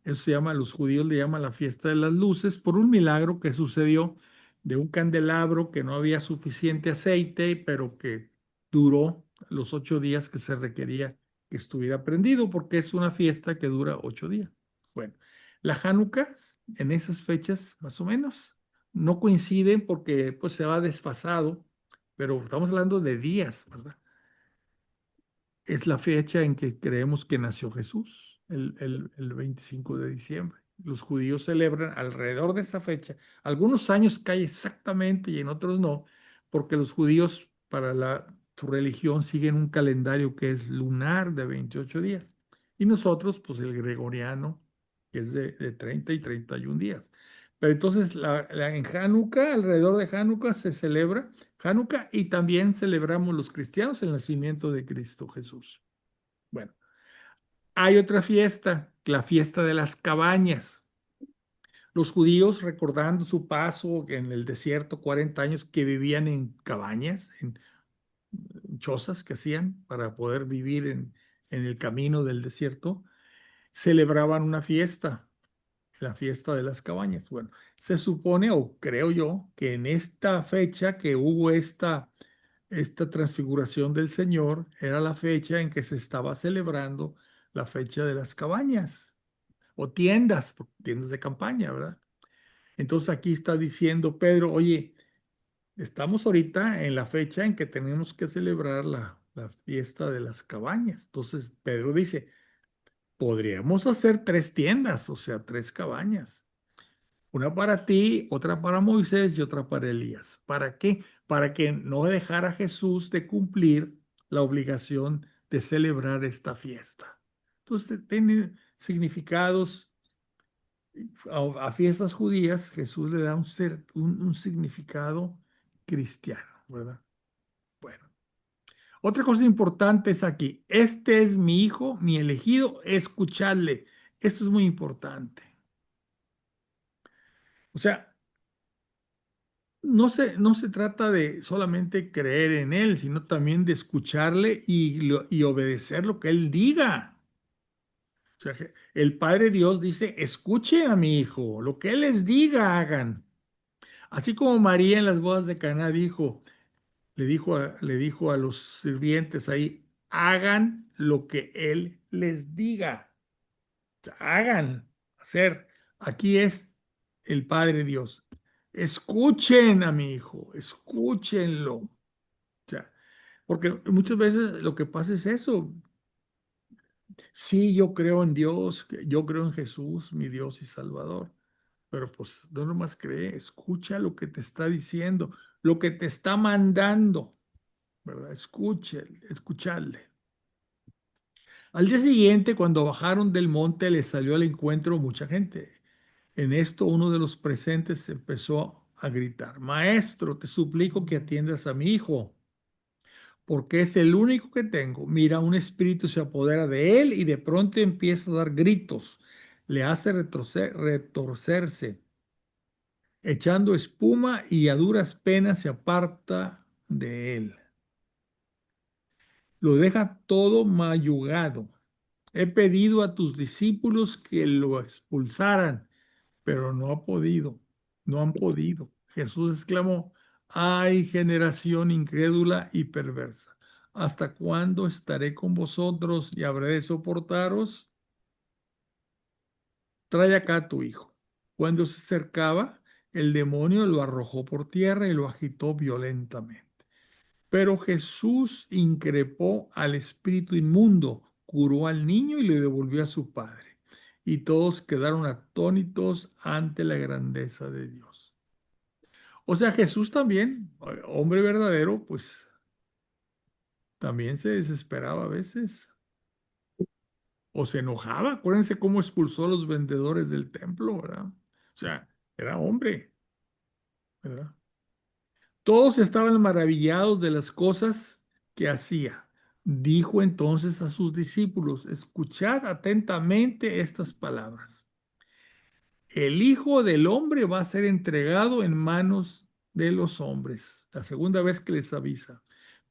Eso se llama, los judíos le llaman la fiesta de las luces por un milagro que sucedió de un candelabro que no había suficiente aceite, pero que duró los 8 días que se requería que estuviera prendido, porque es una fiesta que dura 8 días. Bueno, la Hanukkah en esas fechas más o menos no coinciden porque pues se va desfasado, pero estamos hablando de días, ¿verdad? Es la fecha en que creemos que nació Jesús, el 25 de diciembre. los judíos celebran alrededor de esa fecha. Algunos años cae exactamente y en otros no, porque los judíos para su religión siguen un calendario que es lunar de 28 días. Y nosotros, pues el gregoriano, que es de 30 y 31 días. Pero entonces en Hanukkah, alrededor de Hanukkah se celebra Hanukkah y también celebramos los cristianos el nacimiento de Cristo Jesús. Bueno, hay otra fiesta, la fiesta de las cabañas. Los judíos, recordando su paso en el desierto, 40 años que vivían en cabañas, en chozas que hacían para poder vivir en el camino del desierto, celebraban una fiesta, la fiesta de las cabañas. Bueno, se supone, o creo yo, que en esta fecha que hubo esta transfiguración del Señor, era la fecha en que se estaba celebrando la fecha de las cabañas o tiendas, tiendas de campaña, ¿verdad? Entonces aquí está diciendo Pedro, oye, estamos ahorita en la fecha en que tenemos que celebrar la fiesta de las cabañas. Entonces Pedro dice, podríamos hacer tres tiendas, o sea, tres cabañas. Una para ti, otra para Moisés y otra para Elías. ¿Para qué? Para que no dejara Jesús de cumplir la obligación de celebrar esta fiesta. Entonces tiene significados a fiestas judías, Jesús le da un significado cristiano, ¿verdad? Bueno, otra cosa importante es aquí, este es mi hijo, mi elegido, escuchadle. Esto es muy importante. O sea, no se trata de solamente creer en él, sino también de escucharle y obedecer lo que él diga. O sea, el Padre Dios dice, escuchen a mi hijo, lo que él les diga hagan. Así como María en las bodas de Caná le dijo a los sirvientes ahí, hagan lo que él les diga. O sea, hagan, hacer. Aquí es el Padre Dios. Escuchen a mi hijo, escúchenlo. O sea, porque muchas veces lo que pasa es eso. Sí, yo creo en Dios, yo creo en Jesús, mi Dios y Salvador. Pero pues no nomás cree, escucha lo que te está diciendo, lo que te está mandando, ¿verdad? Escucharle. Al día siguiente, cuando bajaron del monte, les salió al encuentro mucha gente. En esto, uno de los presentes empezó a gritar, Maestro, te suplico que atiendas a mi hijo, porque es el único que tengo. Mira, un espíritu se apodera de él y de pronto empieza a dar gritos. Le hace retorcerse echando espuma y a duras penas se aparta de él. Lo deja todo mayugado. He pedido a tus discípulos que lo expulsaran, pero no han podido. Jesús exclamó, ay generación incrédula y perversa, ¿hasta cuándo estaré con vosotros y habré de soportaros? Trae acá a tu hijo. Cuando se acercaba, el demonio lo arrojó por tierra y lo agitó violentamente. Pero Jesús increpó al espíritu inmundo, curó al niño y le devolvió a su padre. Y todos quedaron atónitos ante la grandeza de Dios. O sea, Jesús también, hombre verdadero, pues también se desesperaba a veces o se enojaba. Acuérdense cómo expulsó a los vendedores del templo, ¿verdad? O sea, era hombre, ¿verdad? Todos estaban maravillados de las cosas que hacía. Dijo entonces a sus discípulos, escuchad atentamente estas palabras. El Hijo del Hombre va a ser entregado en manos de los hombres. La segunda vez que les avisa.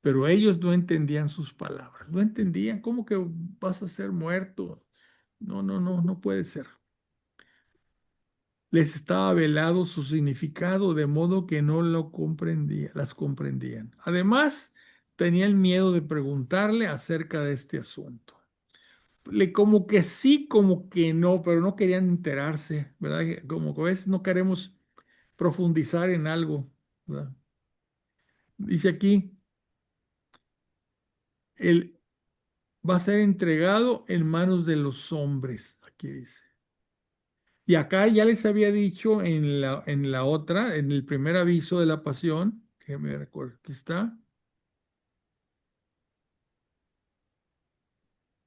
Pero ellos no entendían sus palabras. No entendían cómo que vas a ser muerto. No, no, no, no puede ser. Les estaba velado su significado, de modo que no las comprendían. Además, tenían miedo de preguntarle acerca de este asunto. Como que sí, como que no, pero no querían enterarse, ¿verdad? Como que a veces no queremos profundizar en algo, ¿verdad? Dice aquí, él va a ser entregado en manos de los hombres, aquí dice. Y acá ya les había dicho en la otra, en el primer aviso de la pasión, que me recuerdo, aquí está,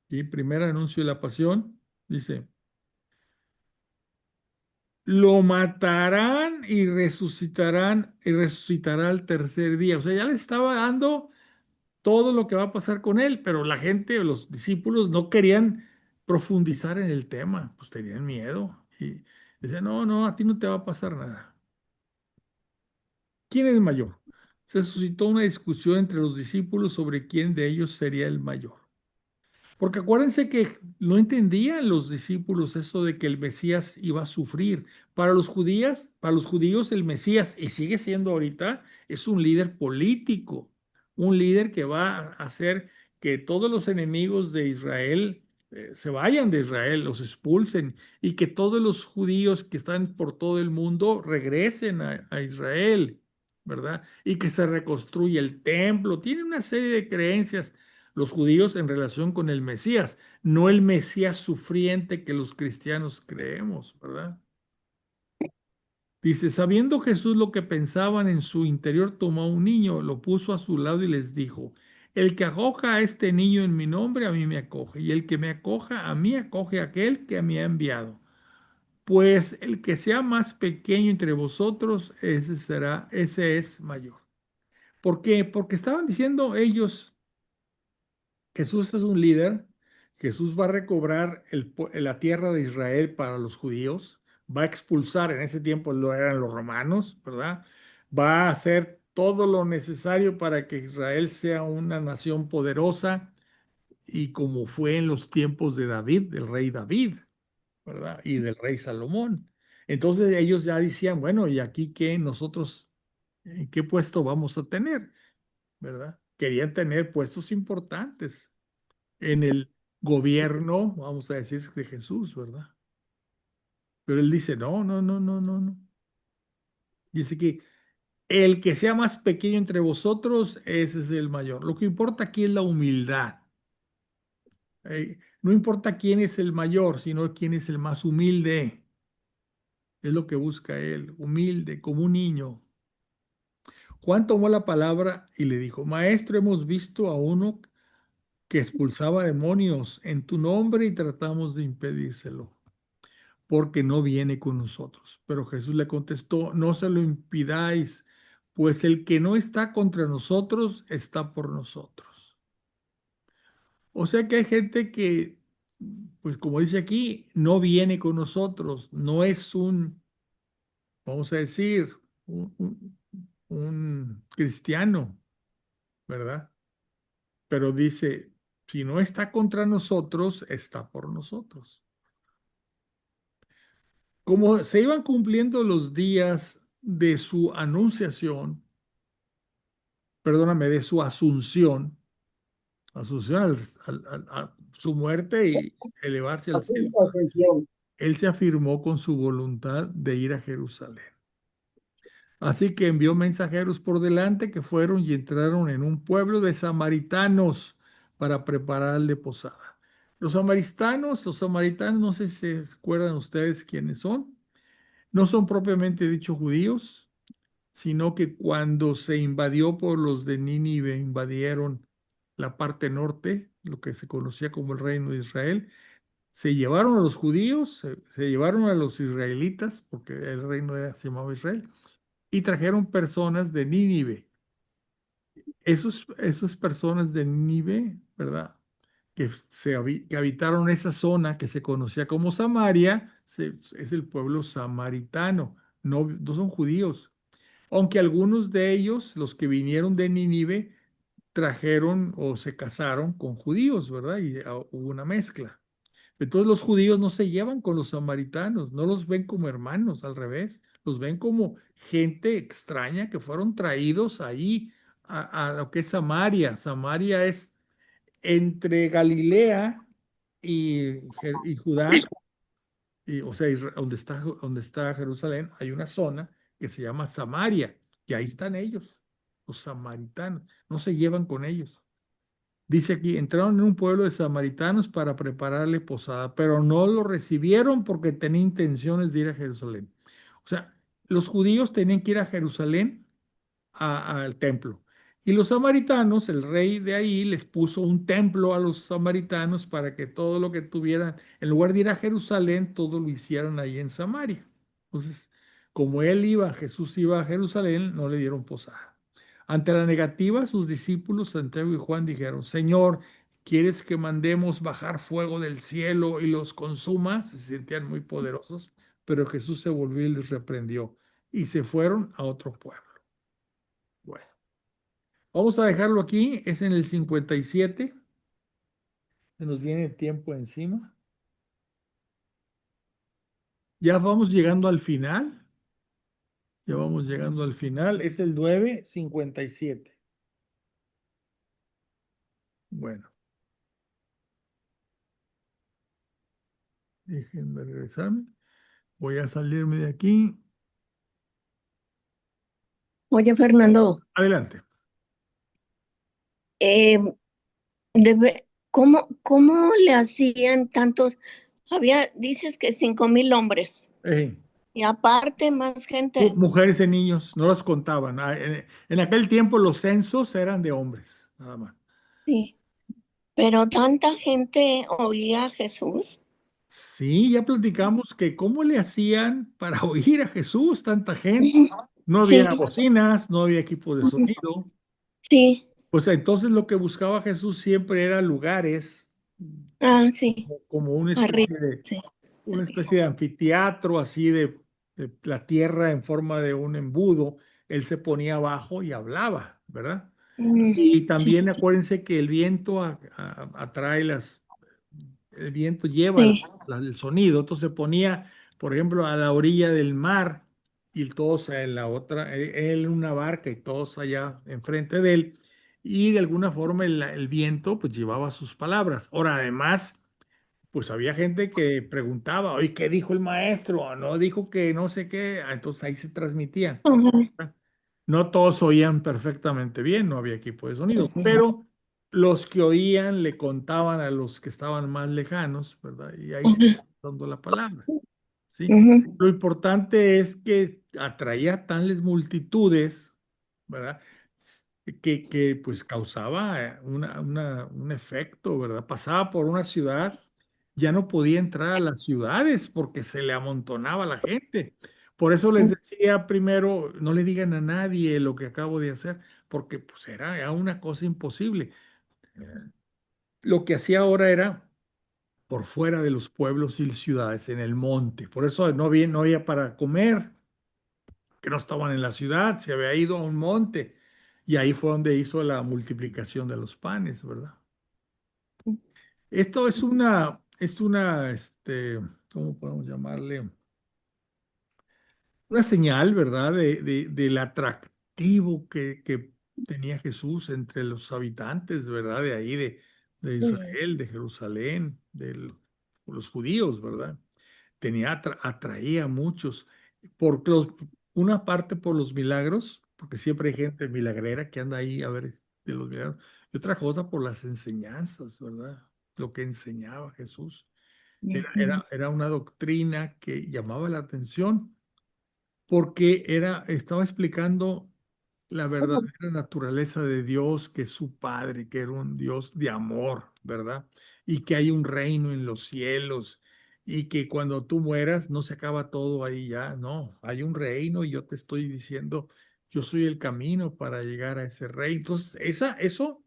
y primer anuncio de la pasión, dice, lo matarán y resucitará al tercer día. O sea, ya les estaba dando todo lo que va a pasar con él, pero la gente, los discípulos no querían profundizar en el tema, pues tenían miedo y decían, no, no, a ti no te va a pasar nada. ¿Quién es mayor? Se suscitó una discusión entre los discípulos sobre quién de ellos sería el mayor. Porque acuérdense que no entendían los discípulos eso de que el Mesías iba a sufrir. Para los judíos el Mesías, y sigue siendo ahorita, es un líder político, un líder que va a hacer que todos los enemigos de Israel se vayan de Israel, los expulsen, y que todos los judíos que están por todo el mundo regresen a Israel, ¿verdad? Y que se reconstruya el templo. Tiene una serie de creencias los judíos en relación con el Mesías, no el Mesías sufriente que los cristianos creemos, ¿verdad? Dice, sabiendo Jesús lo que pensaban en su interior, tomó a un niño, lo puso a su lado y les dijo, el que acoja a este niño en mi nombre, a mí me acoge, y el que me acoja, a mí acoge a aquel que me ha enviado. Pues el que sea más pequeño entre vosotros, ese es mayor. ¿Por qué? Porque estaban diciendo ellos, Jesús es un líder. Jesús va a recobrar la tierra de Israel para los judíos. Va a expulsar, en ese tiempo lo eran los romanos, ¿verdad? Va a hacer todo lo necesario para que Israel sea una nación poderosa y como fue en los tiempos de David, del rey David, ¿verdad? Y del rey Salomón. Entonces ellos ya decían, bueno, ¿y aquí qué nosotros, en qué puesto vamos a tener? ¿Verdad? Querían tener puestos importantes en el gobierno, vamos a decir, de Jesús, ¿verdad? Pero él dice, no, no, no, no, no, no. Dice que el que sea más pequeño entre vosotros, ese es el mayor. Lo que importa aquí es la humildad. No importa quién es el mayor, sino quién es el más humilde. Es lo que busca él, humilde, como un niño. Juan tomó la palabra y le dijo, Maestro, hemos visto a uno que expulsaba demonios en tu nombre y tratamos de impedírselo, porque no viene con nosotros. Pero Jesús le contestó, no se lo impidáis, pues el que no está contra nosotros está por nosotros. O sea que hay gente que, pues como dice aquí, no viene con nosotros, no es un, vamos a decir, un cristiano, ¿verdad? Pero dice, si no está contra nosotros, está por nosotros. Como se iban cumpliendo los días de su anunciación, perdóname, de su asunción a su muerte y elevarse al cielo, él se afirmó con su voluntad de ir a Jerusalén. Así que envió mensajeros por delante que fueron y entraron en un pueblo de samaritanos para prepararle posada. Los samaritanos, no sé si se acuerdan ustedes quiénes son, no son propiamente dichos judíos, sino que cuando se invadió por los de Nínive, invadieron la parte norte, lo que se conocía como el reino de Israel, se llevaron a los judíos, se llevaron a los israelitas, porque el reino se llamaba Israel, y trajeron personas de Nínive. Esas personas de Nínive, ¿verdad? Que habitaron esa zona que se conocía como Samaria, es el pueblo samaritano, no son judíos. Aunque algunos de ellos, los que vinieron de Nínive, trajeron o se casaron con judíos, ¿verdad? Y hubo una mezcla. Entonces los judíos no se llevan con los samaritanos, no los ven como hermanos, al revés, los ven como gente extraña que fueron traídos ahí a lo que es Samaria. Samaria es entre Galilea y Judá, o sea, donde está Jerusalén, hay una zona que se llama Samaria, y ahí están ellos, los samaritanos, no se llevan con ellos. Dice aquí, entraron en un pueblo de samaritanos para prepararle posada, pero no lo recibieron porque tenía intenciones de ir a Jerusalén. O sea, los judíos tenían que ir a Jerusalén al templo. Y los samaritanos, el rey de ahí, les puso un templo a los samaritanos para que todo lo que tuvieran, en lugar de ir a Jerusalén, todo lo hicieran ahí en Samaria. Entonces, como Jesús iba a Jerusalén, no le dieron posada. Ante la negativa, sus discípulos, Santiago y Juan, dijeron, Señor, ¿quieres que mandemos bajar fuego del cielo y los consuma? Se sentían muy poderosos, pero Jesús se volvió y les reprendió y se fueron a otro pueblo. Bueno, vamos a dejarlo aquí, es en el 57, se nos viene el tiempo encima. Ya vamos llegando al final, ya vamos llegando al final, es el 9:57. Bueno, déjenme regresarme, voy a salirme de aquí. Oye, Fernando, Adelante. eh, ¿cómo le hacían tantos? Dices que 5,000 hombres Eh, y aparte más gente. Mujeres y niños, no los contaban. En aquel tiempo los censos eran de hombres, nada más. Sí, pero tanta gente oía a Jesús. Sí, ya platicamos que cómo le hacían para oír a Jesús, tanta gente. Ujú. No había Sí, bocinas, no había equipo de ujú, sonido. sí, Pues entonces lo que buscaba Jesús siempre era lugares sí, como arriba, sí. una especie de anfiteatro, así de la tierra en forma de un embudo. Él se ponía abajo y hablaba, ¿verdad? Y Sí, también acuérdense que el viento atrae el viento lleva sí. el sonido. Entonces se ponía, por ejemplo, a la orilla del mar y todos en la otra, él en una barca y todos allá enfrente de él. Y de alguna forma el viento pues llevaba sus palabras. Ahora, además, pues había gente que preguntaba, oye, ¿qué dijo el maestro? No dijo que no sé qué. Entonces ahí se transmitían. Ajá, No todos oían perfectamente bien, no había equipo de sonido, sí. pero los que oían le contaban a los que estaban más lejanos, ¿verdad? Y ahí se Ajá, iba dando la palabra, ¿sí? ujú, Lo importante es que atraía tales multitudes, ¿verdad? Que pues causaba un efecto, ¿verdad? Pasaba por una ciudad, ya no podía entrar a las ciudades porque se le amontonaba la gente. Por eso les decía primero, no le digan a nadie lo que acabo de hacer, porque pues era una cosa imposible. Lo que hacía ahora era por fuera de los pueblos y ciudades, en el monte. Por eso no había para comer, que no estaban en la ciudad, se había ido a un monte. Y ahí fue donde hizo la multiplicación de los panes, ¿verdad? Esto ¿cómo podemos llamarle? Una señal, ¿verdad? Del atractivo que tenía Jesús entre los habitantes, ¿verdad? De ahí, de sí. Israel, de Jerusalén, los judíos, ¿verdad? Atraía a muchos, por una parte por los milagros, porque siempre hay gente milagrera que anda ahí a ver de los milagros, y otra cosa por las enseñanzas, ¿verdad? Lo que enseñaba Jesús. Ujú, Era una doctrina que llamaba la atención porque estaba explicando la verdadera naturaleza de Dios, que es su Padre, que era un Dios de amor, ¿verdad? Y que hay un reino en los cielos y que cuando tú mueras no se acaba todo ahí ya, no, hay un reino y yo te estoy diciendo, yo soy el camino para llegar a ese reino. Entonces, eso,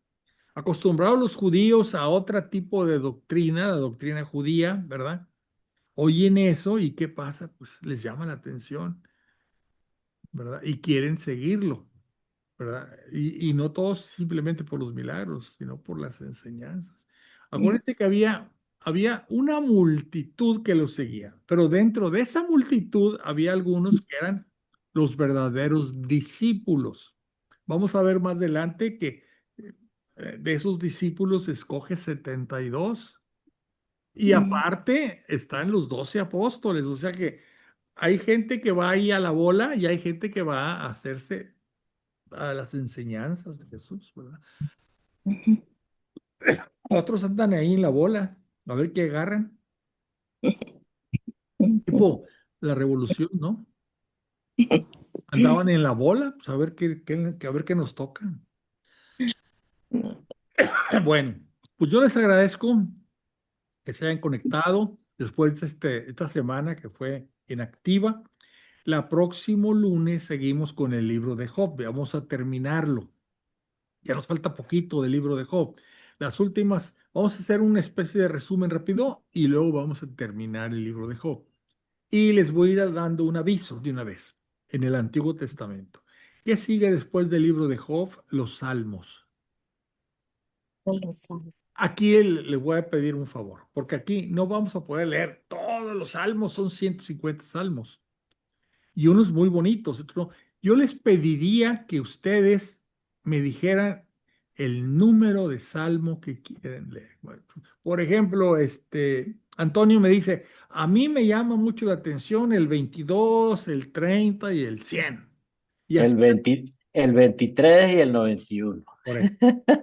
acostumbrados los judíos a otro tipo de doctrina, la doctrina judía, ¿verdad? Oyen eso y ¿qué pasa? Pues les llama la atención, ¿verdad? Y quieren seguirlo, ¿verdad? Y no todos simplemente por los milagros, sino por las enseñanzas. ujú, Acuérdense que había una multitud que los seguía, pero dentro de esa multitud había algunos que eran los verdaderos discípulos. Vamos a ver más adelante que de esos discípulos escoge 72 y ujú, aparte están los 12 apóstoles, o sea que hay gente que va ahí a la bola y hay gente que va a hacerse a las enseñanzas de Jesús, ¿verdad? ujú. Otros andan ahí en la bola, a ver qué agarran. Tipo la revolución, ¿no? Andaban en la bola, pues a ver a ver qué nos toca. Bueno, pues yo les agradezco que se hayan conectado después de esta semana que fue inactiva. La próximo lunes seguimos con el libro de Job. Vamos a terminarlo. Ya nos falta poquito del libro de Job. Las últimas, vamos a hacer una especie de resumen rápido y luego vamos a terminar el libro de Job. Y les voy a ir dando un aviso de una vez en el Antiguo Testamento. ¿Qué sigue después del libro de Job? Los Salmos. Aquí le voy a pedir un favor, porque aquí no vamos a poder leer todos los salmos, son 150 salmos y unos muy bonitos. Otros no. Yo les pediría que ustedes me dijeran el número de salmo que quieren leer. Bueno, por ejemplo, Antonio me dice, a mí me llama mucho la atención el 22, el 30 y el 100. Y así, El 23 y el 91. por ahí.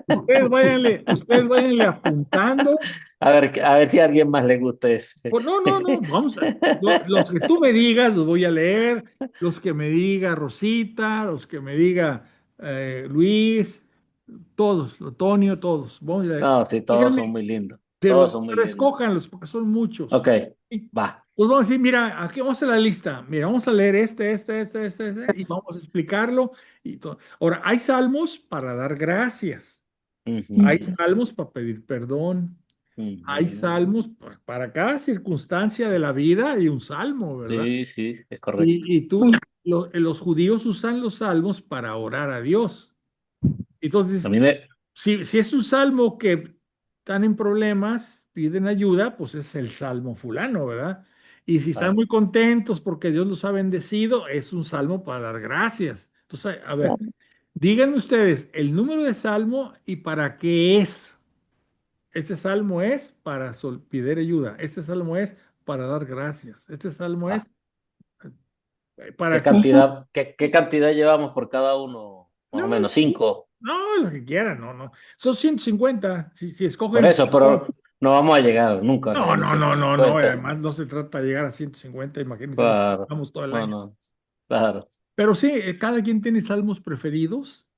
Ustedes váyanle apuntando. A ver si a alguien más le gusta ese. Pues no, vamos los que tú me digas los voy a leer, los que me diga Rosita, los que me diga Luis, todos, Antonio, todos. Vamos a leer. No, sí, todos son Díganme, muy lindos. Todos pero son muy lindos. escójanlos porque son muchos. Ok, ¿Sí? va. Pues vamos a decir, mira, aquí vamos a la lista. Mira, vamos a leer y vamos a explicarlo y todo. Ahora, hay salmos para dar gracias, hay Ujú, salmos para pedir perdón. Hay ujú. salmos para cada circunstancia de la vida hay un salmo, ¿verdad? Sí, sí, es correcto. Y los judíos usan los salmos para orar a Dios. A Entonces, mí me... si es un salmo que están en problemas, piden ayuda, pues es el salmo fulano, ¿verdad? Y si están Claro. muy contentos porque Dios los ha bendecido, es un salmo para dar gracias. Entonces, a ver, díganme ustedes el número de salmo y para qué es. Este salmo es para pedir ayuda. Este salmo es para dar gracias. Este salmo Va. es para... ¿Qué cantidad llevamos por cada uno? Más No, o menos 5. no, lo que quieran, no. Son 150. Si Por escogen... eso, pero no vamos a llegar nunca a No, leer los no, ciento no, no, no. cincuenta Además, no se trata de llegar a 150. Imagínense, nos Claro. pasamos todo el No, año. no. Claro. Pero sí, cada quien tiene salmos preferidos.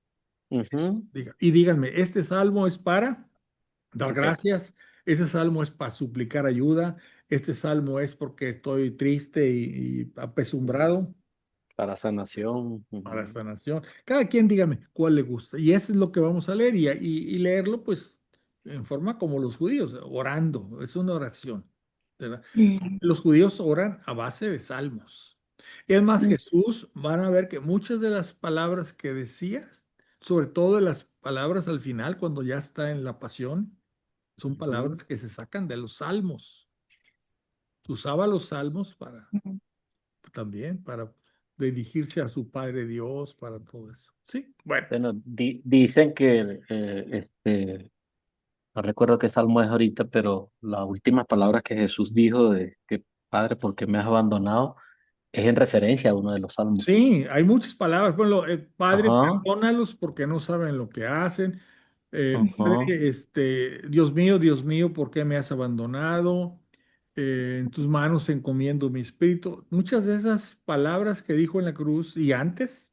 Ujú. Y díganme, este salmo es para dar Ok. gracias. Este salmo es para suplicar ayuda. Este salmo es porque estoy triste y apesumbrado. Para sanación. Para Ujú. sanación. Cada quien dígame cuál le gusta. Y eso es lo que vamos a leer y leerlo pues en forma como los judíos, orando. Es una oración, ¿verdad? Los judíos oran a base de salmos. Es más, Jesús, van a ver que muchas de las palabras que decías, sobre todo de las palabras al final, cuando ya está en la pasión, son Ujú. palabras que se sacan de los salmos. Usaba los salmos también para dirigirse a su Padre Dios, para todo eso. Sí, bueno. Bueno, dicen que, no recuerdo qué salmo es ahorita, pero las últimas palabras que Jesús dijo de que, Padre, ¿por qué me has abandonado? Es en referencia a uno de los salmos. Sí, hay muchas palabras. Bueno, Padre, Ajá, perdónalos porque no saben lo que hacen. Padre, ajá, Dios mío, ¿por qué me has abandonado? En tus manos encomiendo mi espíritu. Muchas de esas palabras que dijo en la cruz y antes,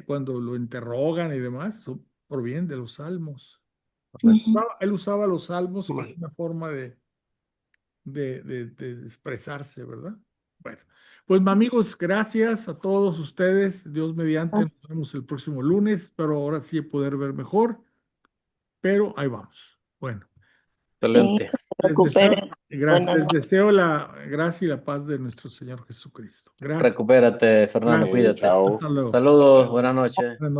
cuando lo interrogan y demás, provienen de los salmos. correcto. Él usaba los salmos como una forma de expresarse, ¿verdad? Bueno, pues amigos, gracias a todos ustedes. Dios mediante, nos vemos el próximo lunes. Espero ahora sí poder ver mejor, pero ahí vamos. Bueno, Excelente. les deseo la gracia y la paz de nuestro Señor Jesucristo. Gracias. Recupérate, Fernando, Gracias. cuídate. Hasta luego. Saludos, buenas noches. Buenas noches.